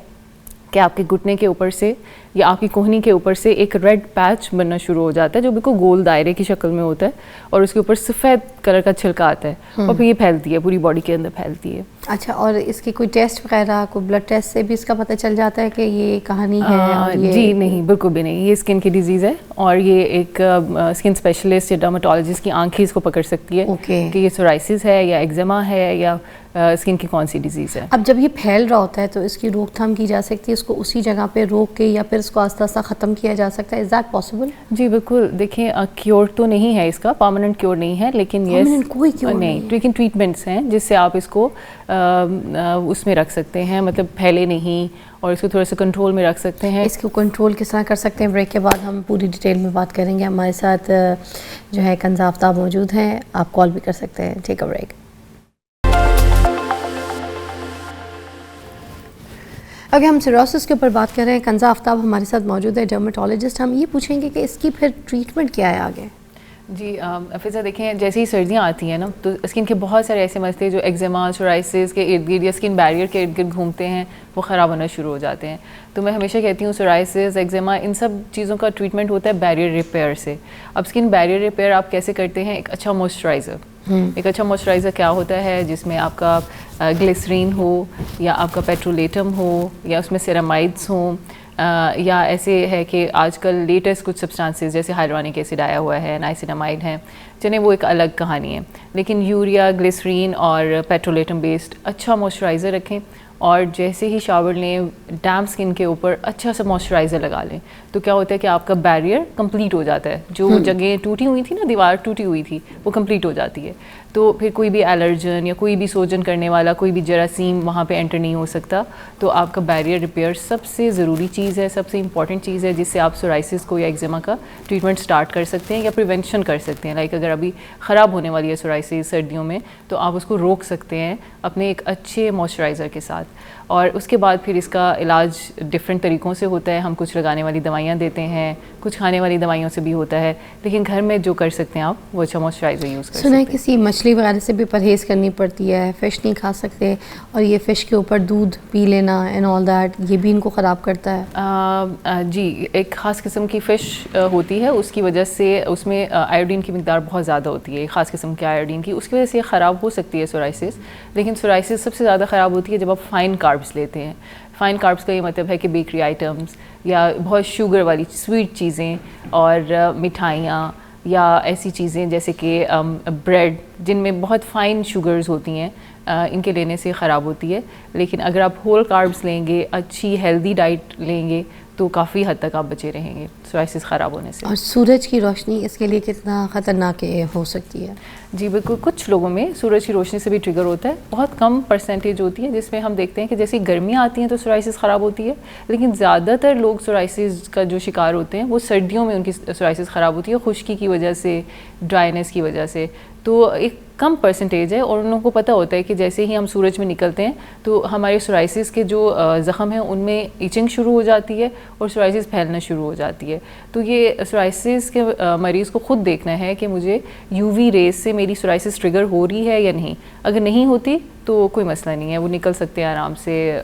کہ آپ کے گھٹنے کے اوپر سے یا آپ کی کوہنی کے اوپر سے ایک ریڈ پیچ بننا شروع ہو جاتا ہے جو بالکل گول دائرے کی شکل میں ہوتا ہے, اور اس کے اوپر سفید کلر کا چھلکا آتا ہے, اور پھر یہ پھیلتی ہے پوری باڈی کے اندر پھیلتی ہے. اچھا, اور اس کی کوئی ٹیسٹ وغیرہ, کوئی بلڈ ٹیسٹ سے بھی اس کا پتہ چل جاتا ہے کہ یہ کہانی ہے؟ جی نہیں, بالکل بھی نہیں, یہ اسکن کی ڈیزیز ہے اور یہ ایک اسکن اسپیشلسٹ یا ڈرماٹولوجسٹ کی آنکھ ہی اس کو پکڑ سکتی ہے کہ یہ سورائسس ہے یا ایگزیما ہے یا اسکن کی کون سی ڈیزیز ہے. اب جب یہ پھیل رہا ہوتا ہے تو اس کی روک تھام کی جا سکتی ہے, اس کو اسی جگہ پہ روک کے یا پھر اس کو آہستہ آہستہ ختم کیا جا سکتا ہے؟ Is that possible? جی بالکل, دیکھیں کیور تو نہیں ہے اس کا, پرماننٹ کیور نہیں ہے, لیکن یس کوئی کیور نہیں, لیکن ٹریٹمنٹس ہیں جس سے آپ اس کو اس میں رکھ سکتے ہیں, مطلب پھیلے نہیں, اور اس کو تھوڑا سا کنٹرول میں رکھ سکتے ہیں. اس کو کنٹرول کس طرح کر سکتے ہیں؟ بریک کے بعد ہم پوری ڈیٹیل میں بات کریں گے. ہمارے ساتھ جو ہے کنزا آفتاب موجود ہیں, آپ کال بھی کر سکتے ہیں. ٹیک اے بریک. اگر ہم سیروسس کے اوپر بات کر رہے ہیں, کنزا آفتاب ہمارے ساتھ موجود ہے, ڈرماٹولوجسٹ. ہم یہ پوچھیں گے کہ اس کی پھر ٹریٹمنٹ کیا ہے آگے؟ جی فضا, دیکھیں جیسے ہی سردیاں آتی ہیں نا تو اسکن کے بہت سارے ایسے مسئلے جو ایگزیما, سورائسس کے ارد گرد یا اسکن بیریئر کے ارد گرد گھومتے ہیں وہ خراب ہونا شروع ہو جاتے ہیں. تو میں ہمیشہ کہتی ہوں سورائسس, ایگزیما, ان سب چیزوں کا ٹریٹمنٹ ہوتا ہے بیریئر ریپیئر سے. اب اسکن بیریئر ریپیئر آپ کیسے کرتے ہیں؟ ایک اچھا موئسچرائزر. ایک اچھا موئسچرائزر کیا ہوتا ہے؟ جس میں آپ کا گلیسرین ہو یا آپ کا پیٹرولیٹم ہو یا اس میں سیرامائڈس ہوں, یا ایسے ہے کہ آج کل لیٹسٹ کچھ سبسٹانسز جیسے ہائلورونک ایسڈ آیا ہوا ہے, نائسینامائڈ ہیں, چلیں وہ ایک الگ کہانی ہے. لیکن یوریا, گلیسرین اور پیٹرولیٹم بیسڈ اچھا موئسچرائزر رکھیں, اور جیسے ہی شاور لیں ڈیمپ اسکن کے اوپر اچھا سا موئسچرائزر لگا لیں. تو کیا ہوتا ہے کہ آپ کا بیریئر کمپلیٹ ہو جاتا ہے, جو جگہیں ٹوٹی ہوئی تھی نا, دیوار ٹوٹی ہوئی تھی, وہ کمپلیٹ ہو جاتی ہے. تو پھر کوئی بھی الرجن یا کوئی بھی سوجن کرنے والا کوئی بھی جراثیم وہاں پہ انٹر نہیں ہو سکتا. تو آپ کا بیریئر ریپیئر سب سے ضروری چیز ہے, سب سے امپورٹنٹ چیز ہے, جس سے آپ سورائسس کو یا ایگزیما کا ٹریٹمنٹ سٹارٹ کر سکتے ہیں یا پریونشن کر سکتے ہیں. لائک اگر ابھی خراب ہونے والی ہے سورائسس سردیوں میں تو آپ اس کو روک سکتے ہیں اپنے ایک اچھے موئسچرائزر کے ساتھ. اور اس کے بعد پھر اس کا علاج ڈفرینٹ طریقوں سے ہوتا ہے. ہم کچھ لگانے والی دوائیاں دیتے ہیں, کچھ کھانے والی دوائیوں سے بھی ہوتا ہے, لیکن گھر میں جو کر سکتے ہیں آپ وہ اچھا موئسچرائزر یوز کر سکتے ہیں. سنا ہے کسی مچھلی وغیرہ سے بھی پرہیز کرنی پڑتی ہے, فش نہیں کھا سکتے, اور یہ فش کے اوپر دودھ پی لینا اینڈ آل دیٹ, یہ بھی ان کو خراب کرتا ہے؟ جی, ایک خاص قسم کی فش ہوتی ہے, اس کی وجہ سے اس میں آیوڈین کی مقدار بہت زیادہ ہوتی ہے, ایک خاص قسم کے آیوڈین کی, اس کی وجہ سے یہ خراب ہو سکتی ہے سورائسس. لیکن سورائسس سب سے زیادہ خراب ہوتی ہے جب آپ فائن کاربس لیتے ہیں. فائن کاربس کا یہ مطلب ہے کہ بیکری آئٹمس یا بہت شوگر والی سویٹ چیزیں اور مٹھائیاں یا ایسی چیزیں جیسے کہ بریڈ جن میں بہت فائن شوگرز ہوتی ہیں, ان کے لینے سے خراب ہوتی ہے. لیکن اگر آپ ہول کاربس لیں گے, اچھی ہیلدی ڈائٹ لیں گے, تو کافی حد تک آپ بچے رہیں گے سورائسس خراب ہونے سے. اور سورج کی روشنی اس کے لیے کتنا خطرناک ہو سکتی ہے؟ جی بالکل, کچھ لوگوں میں سورج کی روشنی سے بھی ٹریگر ہوتا ہے, بہت کم پرسنٹیج ہوتی ہے جس میں ہم دیکھتے ہیں کہ جیسی گرمیاں آتی ہیں تو سورائسس خراب ہوتی ہے, لیکن زیادہ تر لوگ سورائسس کا جو شکار ہوتے ہیں وہ سردیوں میں ان کی سورائسس خراب ہوتی ہے, خشکی کی وجہ سے, ڈرائینس کی وجہ سے. تو ایک کم پرسنٹیج ہے, اور ان لوگوں کو پتہ ہوتا ہے کہ جیسے ہی ہم سورج میں نکلتے ہیں تو ہمارے سورائسس کے جو زخم ہیں ان میں ایچنگ شروع ہو جاتی ہے اور سورائسس پھیلنا شروع ہو جاتی ہے. تو یہ سورائسس کے مریض کو خود دیکھنا ہے کہ مجھے یو وی ریز سے میری سورائسس ٹریگر ہو رہی ہے یا نہیں. اگر نہیں ہوتی تو کوئی مسئلہ نہیں ہے, وہ نکل سکتے ہیں آرام سے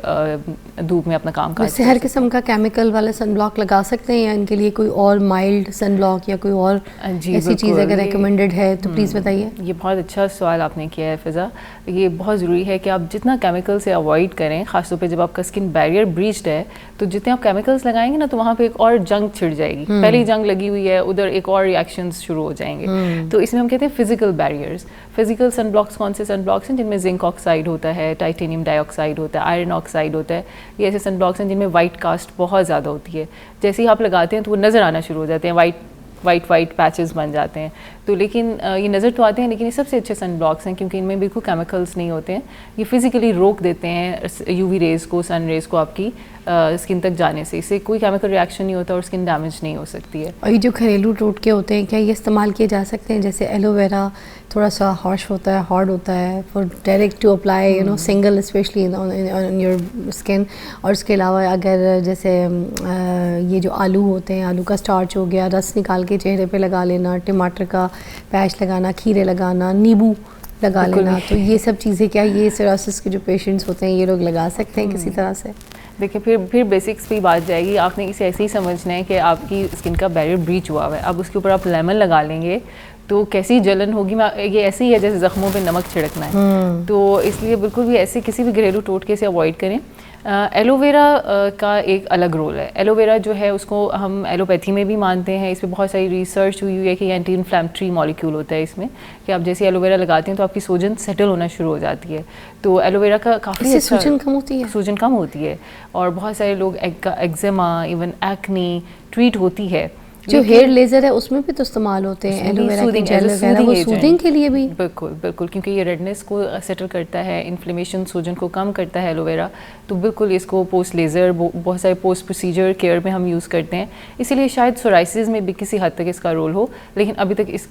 دھوپ میں اپنا کام کاج. ہر قسم کا کیمیکل والا سن بلاک لگا سکتے ہیں یا ان کے لیے کوئی اور مائلڈ سن بلاک یا کوئی اور ایسی چیز اگر ریکمینڈڈ ہے تو پلیز بتائیے. یہ بہت اچھا سوال آپ نے کیا ہے فضا. یہ بہت ضروری ہے کہ آپ جتنا کیمیکل سے اوائڈ کریں, خاص طور پہ جب آپ کا اسکن بیریئر بریچڈ ہے تو جتنے آپ کیمیکلس لگائیں گے نا تو وہاں پہ ایک اور جنگ چھڑ جائے گی. پہلے ہی جنگ لگی ہوئی ہے, ادھر ایک اور ریئیکشنز شروع ہو جائیں گے. تو اس میں ہم کہتے ہیں فزیکل بیریئرز. فزیکل سن بلاکس کون سے سن بلاکس ہیں؟ جن میں زنک آکسائڈ ہوتا ہے, ٹائٹینیم ڈائی آکسائڈ ہوتا ہے, آئرن آکسائڈ ہوتا ہے. یہ ایسے سن بلاکس ہیں جن میں وائٹ کاسٹ بہت زیادہ ہوتی ہے. جیسے ہی آپ لگاتے ہیں تو وہ نظر آنا شروع ہو جاتے ہیں, وائٹ پیچز بن جاتے ہیں. تو لیکن یہ نظر تو آتے ہیں, لیکن یہ سب سے اچھے سن بلاکس ہیں کیونکہ ان میں بالکل کیمیکلس نہیں ہوتے ہیں. یہ فزیکلی روک دیتے ہیں یو وی ریز کو, سن ریز کو آپ کی اسکن تک جانے سے. اس سے کوئی کیمیکل ریئیکشن نہیں ہوتا اور اسکن ڈیمیج نہیں ہو سکتی ہے. اور یہ جو گھریلو ٹوٹکے ہوتے ہیں کیا یہ استعمال کیے جا سکتے ہیں؟ جیسے ایلو ویرا تھوڑا سا ہارش ہوتا ہے, ہارڈ ہوتا ہے, for direct to apply you know single specially on your skin. اور اس کے علاوہ اگر جیسے یہ جو آلو ہوتے ہیں, آلو کا اسٹارچ ہو گیا, رس نکال کے چہرے پہ لگا لینا, ٹماٹر کا پیچ لگانا, کھیرے لگانا, نیبو لگا لینا, تو یہ سب چیزیں کیا یہ سوریاسس کے جو پیشنٹس ہوتے ہیں یہ لوگ لگا سکتے ہیں کسی طرح سے؟ دیکھیں پھر بیسکس پہ بات جائے گی. آپ نے اسے ایسے ہی سمجھنا ہے کہ آپ کی اسکن کا بیریئر بریچ ہوا ہوا ہے. اب اس کے اوپر آپ لیمن لگا لیں گے تو کیسی جلن ہوگی. یہ ایسے ہی ہے جیسے زخموں پہ نمک چھڑکنا ہے. تو اس لیے بالکل بھی ایسے کسی بھی گھریلو ٹوٹکے سے اوائڈ کریں. ایلو ویرا کا ایک الگ رول ہے. ایلو ویرا جو ہے اس کو ہم ایلوپیتھی میں بھی مانتے ہیں. اس پہ بہت ساری ریسرچ ہوئی ہے کہ یہ اینٹی انفلیمیٹری مالیکول ہوتا ہے اس میں, کہ آپ جیسے ایلو ویرا لگاتے ہیں تو آپ کی سوجن سیٹل ہونا شروع ہو جاتی ہے. تو ایلو ویرا کا کافی سوجن کم ہوتی ہے, سوجن کم ہوتی ہے, اور بہت سارے لوگ ایگزیما, ایون ایکنی ٹریٹ ہوتی ہے. جو ہیئر لیزر ہے اس میں بھی تو استعمال ہوتے ہیں ایلو ویرا کے جیل وغیرہ, وہ سوتھنگ کے لیے بھی. بالکل کیونکہ یہ ریڈنس کو سیٹل کرتا ہے, انفلیمیشن سوجن کو کم کرتا ہے ایلو ویرا. تو بالکل اس کو پوسٹ لیزر, بہت سارے پوسٹ پروسیجر کیئر میں ہم یوز کرتے ہیں. اسی لیے شاید سورائسز میں بھی کسی حد تک اس کا رول ہو, لیکن ابھی تک اس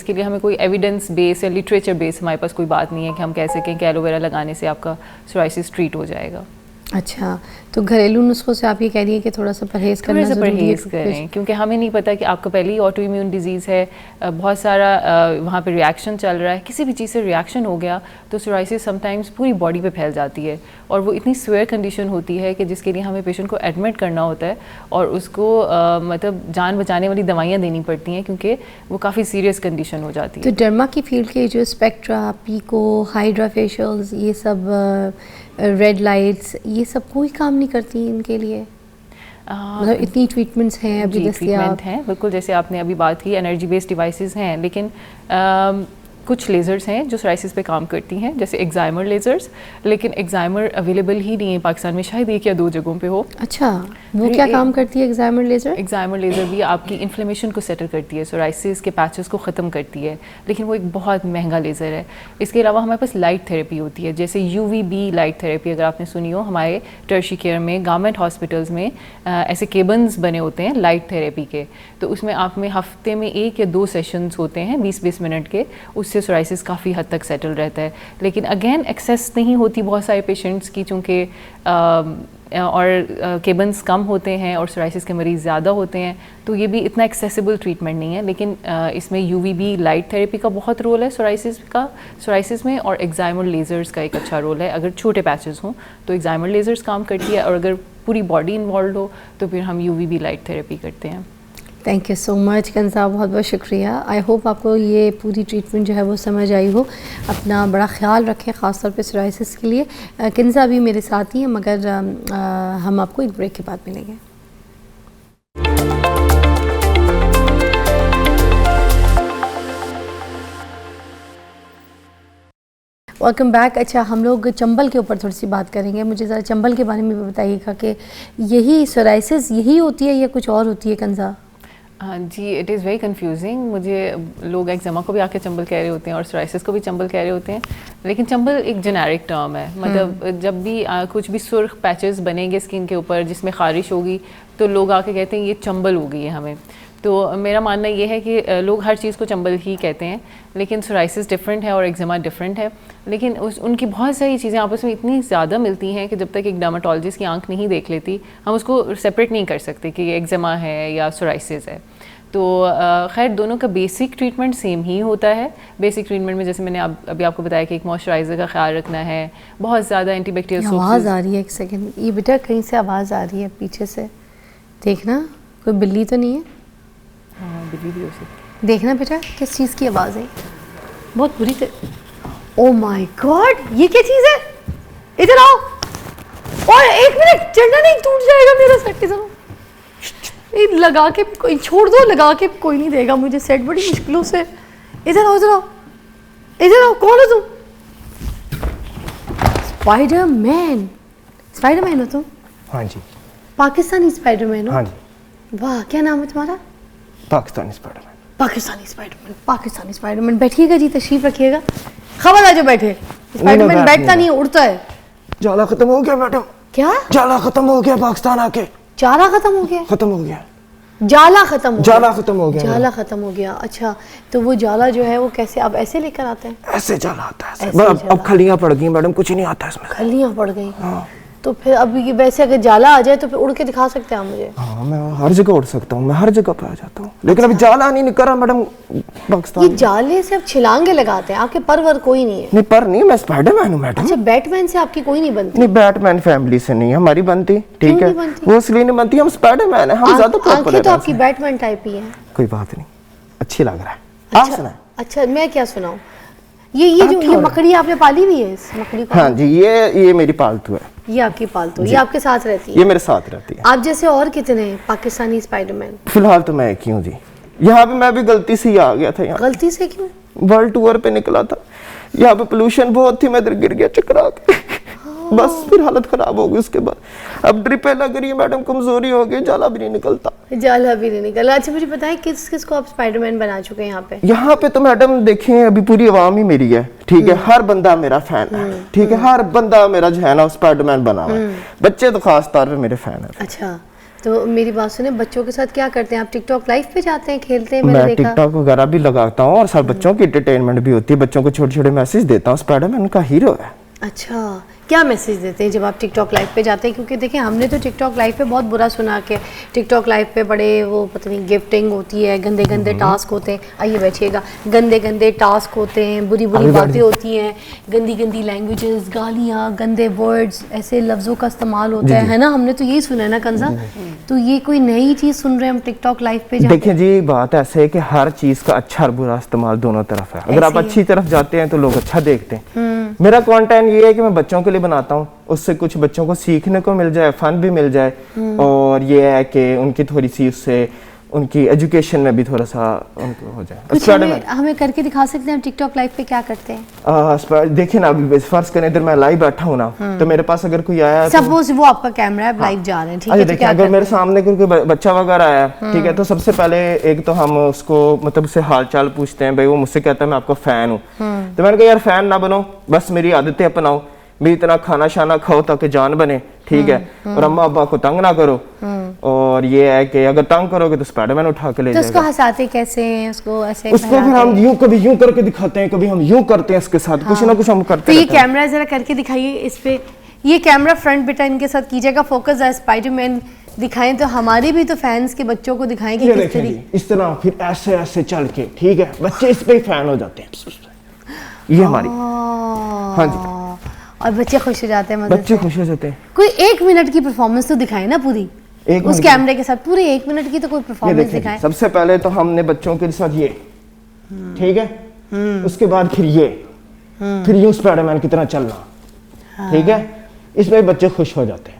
کے لیے ہمیں کوئی ایویڈنس بیس یا لٹریچر بیس ہمارے پاس کوئی بات نہیں ہے کہ ہم کہہ سکیں کہ ایلو ویرا لگانے سے آپ کا سورائسز ٹریٹ ہو جائے گا. اچھا, تو گھریلو نسخوں سے آپ یہ کہہ رہی ہیں کہ تھوڑا سا پرہیز کرنا ضروری ہے. پرہیز کریں کیونکہ ہمیں نہیں پتہ کہ آپ کا پہلے ہی آٹو امیون ڈیزیز ہے, بہت سارا وہاں پہ ریئیکشن چل رہا ہے. کسی بھی چیز سے ریئیکشن ہو گیا تو سورائسس سم ٹائمز پوری باڈی پہ پھیل جاتی ہے, اور وہ اتنی سویئر کنڈیشن ہوتی ہے کہ جس کے لیے ہمیں پیشنٹ کو ایڈمٹ کرنا ہوتا ہے, اور اس کو مطلب جان بچانے والی دوائیاں دینی پڑتی ہیں کیونکہ وہ کافی سیریس کنڈیشن ہو جاتی ہے. تو ڈرما کی فیلڈ کے جو اسپیکٹرا, پیکو, ہائیڈرا فیشیلز, یہ سب ریڈ لائٹس, یہ سب کوئی کام نہیں کرتی ان کے لیے؟ مطلب اتنی ٹریٹمنٹس ہیں ابھی دستیاب ہیں. بالکل جیسے آپ نے ابھی بات کی, انرجی بیسڈ ڈیوائسز ہیں, لیکن کچھ لیزرز ہیں جو سورائسس پہ کام کرتی ہیں, جیسے ایگزائمر لیزرز, لیکن ایگزائمر اویلیبل ہی نہیں ہے پاکستان میں, شاید 1 یا 2 جگہوں پہ ہو. اچھا, وہ کیا کام کرتی ہے ایگزائمر لیزر؟ ایگزائمر لیزر بھی آپ کی انفلیمیشن کو سیٹل کرتی ہے, سورائسس کے پیچز کو ختم کرتی ہے, لیکن وہ ایک بہت مہنگا لیزر ہے. اس کے علاوہ ہمارے پاس لائٹ تھراپی ہوتی ہے, جیسے U V B light therapy, اگر آپ نے سنی ہو. ہمارے ٹرشی کیئر میں, گورنمنٹ ہاسپٹلس میں ایسے کیبنز بنے ہوتے ہیں لائٹ تھراپی کے, تو اس میں آپ میں ہفتے میں 1 یا 2 سیشنز ہوتے ہیں 20-20 منٹ کے. اس سے سورائسس کافی حد تک سیٹل رہتا ہے, لیکن اگین ایکسیس نہیں ہوتی بہت سارے پیشنٹس کی, چونکہ اور کیبنز کم ہوتے ہیں اور سورائسس کے مریض زیادہ ہوتے ہیں, تو یہ بھی اتنا ایکسیسیبل ٹریٹمنٹ نہیں ہے. لیکن اس میں U V B light therapy کا بہت رول ہے سورائسس میں, اور ایگزائمر لیزرز کا ایک اچھا رول ہے. اگر چھوٹے پیچز ہوں تو ایگزائمر لیزرز کام کرتی ہے, اور اگر پوری باڈی انوالوڈ ہو تو پھر ہم U V B light therapy کرتے ہیں. تھینک یو سو مچ کنزا, بہت بہت شکریہ. آئی ہوپ آپ کو یہ پوری ٹریٹمنٹ جو ہے وہ سمجھ آئی ہو. اپنا بڑا خیال رکھیں خاص طور پہ سورائسس کے لیے. کنزا بھی میرے ساتھ ہی ہیں, مگر ہم آپ کو ایک بریک کے بعد ملیں گے. Welcome back. اچھا ہم لوگ چمبل کے اوپر تھوڑی سی بات کریں گے. مجھے ذرا چمبل کے بارے میں بھی بتائیے گا کہ یہی سورائسس یہی ہوتی ہے یا کچھ اور ہوتی ہے کنزا؟ جی اٹ از ویری کنفیوزنگ. مجھے لوگ ایگزیما کو بھی آ کے چمبل کہہ رہے ہوتے ہیں اور سورائسس کو بھی چمبل کہہ رہے ہوتے ہیں, لیکن چمبل ایک جنیرک ٹرم ہے. مطلب جب بھی کچھ بھی سرخ پیچز بنیں گے اسکن کے اوپر جس میں خارش ہوگی تو لوگ آ کے کہتے ہیں یہ چمبل ہو گئی ہے ہمیں. تو میرا ماننا یہ ہے کہ لوگ ہر چیز کو چمبل ہی کہتے ہیں, لیکن سورائسس ڈفرینٹ ہے اور ایگزیما ڈفرینٹ ہے. لیکن ان کی بہت ساری چیزیں آپس میں اتنی زیادہ ملتی ہیں کہ جب تک ایک ڈرماٹولوجسٹ کی آنکھ نہیں دیکھ لیتی ہم اس کو سپریٹ نہیں کر سکتے کہ یہ ایگزیما ہے یا سورائسس ہے. تو خیر دونوں کا بیسک ٹریٹمنٹ سیم ہی ہوتا ہے. بیسک ٹریٹمنٹ میں جیسے میں نے ابھی آپ کو بتایا کہ ایک موئسچرائزر کا خیال رکھنا ہے, بہت زیادہ اینٹی بیکٹیریل سوپس. آواز آ رہی ہے, ایک سیکنڈ, یہ بیٹا کہیں سے آواز آ رہی ہے پیچھے سے, دیکھنا کوئی بلی تو نہیں ہے. ہاں بلی بھی ہو سکتی. دیکھنا بیٹا کس چیز کی آواز ہے, بہت بری. او مائی گاڈ یہ کیا چیز ہے, ادھر آؤ. اور ایک منٹ چڑھنا نہیں, ٹوٹ جائے گا میرا سیٹ. ادھر لگا کے کوئی چھوڑ دو, لگا کے کوئی نہیں دے گا مجھے سیٹ بڑی مشکلوں سے. ادھر آؤ, ادھر آؤ, ادھر آؤ. کون ہو تم؟ Spider Man. اسپائڈر مین ہو تم؟ ہاں جی. پاکستانی اسپائڈر مین ہو؟ ہاں جی. واہ, کیا نام ہے تمہارا؟ Pakistani Spider Man. Pakistani Spider Man. Pakistani Spider Man. بیٹھیے گا جی, تشریف رکھیے گا. خبر آ جو بیٹھے. اسپائڈر مین بیٹھتا نہیں ہے, اڑتا ہے. جالا ختم ہو گیا میڈم. کیا جالا ختم ہو گیا پاکستان آ کے؟ جالا ختم ہو گیا؟ ختم ہو گیا. جالا ختم ہو گیا. جالا ختم ہو گیا. جالا ختم ہو گیا. اچھا تو وہ جالا جو ہے وہ کیسے آپ ایسے لے کر آتے ہیں؟ ایسے جالا آتا ہے. اب کھلیاں پڑ گئی میڈم, کچھ نہیں آتا اس میں. کھلیاں پڑ گئی. تو پھر اب ویسے اگر جالا آ جائے تو پھر اڑ کے دکھا سکتے ہیں آپ مجھے؟ ہاں میں ہر جگہ اڑ سکتا ہوں, میں ہر جگہ پہ آ جاتا ہوں, لیکن ابھی جالا نہیں نکل رہا میڈم پاکستان. یہ جالے سے آپ چھلانگے لگاتے ہیں, آپ کے پر ور کوئی نہیں ہے؟ نہیں پر نہیں, میں اسپائڈر مین ہوں میڈم. اچھا بیٹ مین سے آپ کی کوئی نہیں بنتی؟ نہیں بیٹ مین فیملی سے نہیں ہماری بنتی, ٹھیک ہے, وہ اس لیے نہیں بنتی, ہم اسپائڈر مین ہیں, ہم زیادہ پراپر آنکھیں تو آپ کی بیٹ مین ٹائپ ہی ہیں. کوئی بات نہیں, اچھی لگ رہا ہے. آپ سنائیں. اچھا میں کیا سناؤں؟ یہ جو یہ مکڑی آپ نے پالی ہوئی ہے, اس مکڑی کو؟ ہاں جی, یہ میری پالتو ہے. یہ آپ کی پالتو, یہ آپ کے ساتھ رہتی ہے؟ یہ میرے ساتھ رہتی ہے. آپ جیسے اور کتنے ہیں پاکستانی اسپائڈر مین؟ فی الحال تو میں ایک ہی ہوں جی. یہاں پہ میں بھی غلطی سے ہی آ گیا تھا. یہاں غلطی سے کیوں؟ ورلڈ ٹور پہ نکلا تھا, یہاں پہ پولوشن بہت تھی, میں ادھر گر گیا چکرا کے, بس پھر حالت خراب ہو گئی. اس کے بعد اب ڈرپیں لگ رہی ہے میڈم, کمزوری ہو گئی, جالا بھی نہیں نکلتا. جالا بھی نہیں نکلا. اچھا مجھے بتائیں کس کس کو آپ اسپائڈر مین بنا چکے ہیں یہاں پہ؟ یہاں پہ تو میڈم دیکھیں ابھی پوری عوام ہی میری ہے, ٹھیک ہے, ہر بندہ میرا فین ہے, ٹھیک ہے, ہر بندہ میرا جو ہے نا اسپائڈر مین بنا ہوا ہے. بچے تو خاص طور پہ میرے فین ہیں. اچھا تو میری بات سنیں, بچوں کے ساتھ کیا کرتے ہیں آپ؟ ٹک ٹاک لائف پہ جاتے ہیں, کھیلتے ہیں؟ میں ٹک ٹاک وغیرہ بھی لگاتا ہوں اور سب بچوں کی انٹرٹینمنٹ بھی ہوتی ہے, بچوں کو چھوٹے چھوٹے میسج دیتا ہوں. اسپائڈر مین کا ہیرو ہے. اچھا کیا میسیج دیتے ہیں جب آپ ٹک ٹاک لائف پہ جاتے ہیں؟ کیونکہ دیکھیں ہم نے تو ٹک ٹاک لائف پہ بہت برا سنا کہ ٹک ٹاک لائف پہ بڑے وہ پتہ نہیں گفٹنگ ہوتی ہے, گندے گندے ٹاسک ہوتے ہیں. آئیے بیٹھیے گا. گندے گندے ٹاسک ہوتے ہیں, بری بری باتیں ہوتی ہیں, گندی گندی لینگویجز, گالیاں, گندے ورڈز, ایسے لفظوں کا استعمال ہوتا ہے نا. ہم نے تو یہی سنا ہے نا کنزا. تو یہ کوئی نئی چیز سن رہے ہیں ہم ٹک ٹاک لائف پہ؟ دیکھیں جی بات ایسے ہے کہ ہر چیز کا اچھا اور برا استعمال دونوں طرف ہے. اگر آپ اچھی طرف جاتے ہیں تو لوگ اچھا دیکھتے ہیں. میرا کانٹینٹ یہ ہے کہ میں بچوں کے لیے بناتا ہوں, اس سے کچھ بچوں کو سیکھنے کو مل جائے, فن بھی مل جائے, اور یہ ہے کہ ان کی تھوڑی سی اس سے ان کی ایجوکیشن میں بھی تھوڑا سا ان کو ہو جائے. ہمیں کر کے دکھا سکتے ہیں ٹک ٹاک لائف پہ کیا کرتے ہیں؟ دیکھیں نا ابھی فرض کریں ادھر میں لائیو بیٹھا ہوں نا, تو میرے پاس اگر کوئی آیا, سپوز وہ آپ کا کیمرہ ہے, لائیو جا رہے ہیں, ٹھیک ہے, دیکھیں اگر میرے سامنے کوئی بچہ وغیرہ آیا, ٹھیک ہے, تو سب سے پہلے ایک تو ہم اس کو مطلب اسے حال چال پوچھتے ہیں. بھائی وہ مجھ سے کہتا ہے میں آپ کا فین ہوں, تو میں نے کہا یار فین نہ بنو, بس میری عادتیں اپناؤ, بھی اتنا کھانا شانا کھاؤ تاکہ جان بنے, ٹھیک ہے, اور اماں ابا کو تنگ نہ کرو. اور یہ ہے کہ اگر تنگ کرو گے تو اسپائڈر مین اٹھا کے لے جائے گا. تو اس کو ہنساتے کیسے ہیں؟ اس کو ایسے اس کو پھر ہم یوں کبھی یوں کر کے دکھاتے ہیں, کبھی ہم یوں کرتے ہیں, اس کے ساتھ کچھ نہ کچھ ہم کرتے ہیں. تو یہ کیمرہ ذرا کر کے دکھائیے اس پہ, یہ کیمرہ فرنٹ بیٹا ان کے ساتھ کیجیے گا فوکس, اسپائڈر مین دکھائیں تو ہمارے بھی تو فینس کے بچوں کو دکھائیں گے کس طریقے اس طرح, پھر ایسے ایسے چل کے, ٹھیک ہے, بچے اس پہ ہی فین ہو جاتے ہیں. یہ ہماری, ہاں جی, اور بچے خوش ہو جاتے ہیں, بچے خوش ہو جاتے ہیں. کوئی 1 منٹ کی پرفارمنس تو دکھائیں نا پوری, اس کیمرے کے ساتھ پورے 1 منٹ کی تو کوئی پرفارمنس دکھائیں. سب سے پہلے تو ہم نے بچوں کے ساتھ یہ, ٹھیک ہے, اس کے بعد پھر یہ, پھر یوں اسپائڈر مین کی طرح چلنا, ٹھیک ہے, اس میں بچے خوش ہو جاتے ہیں.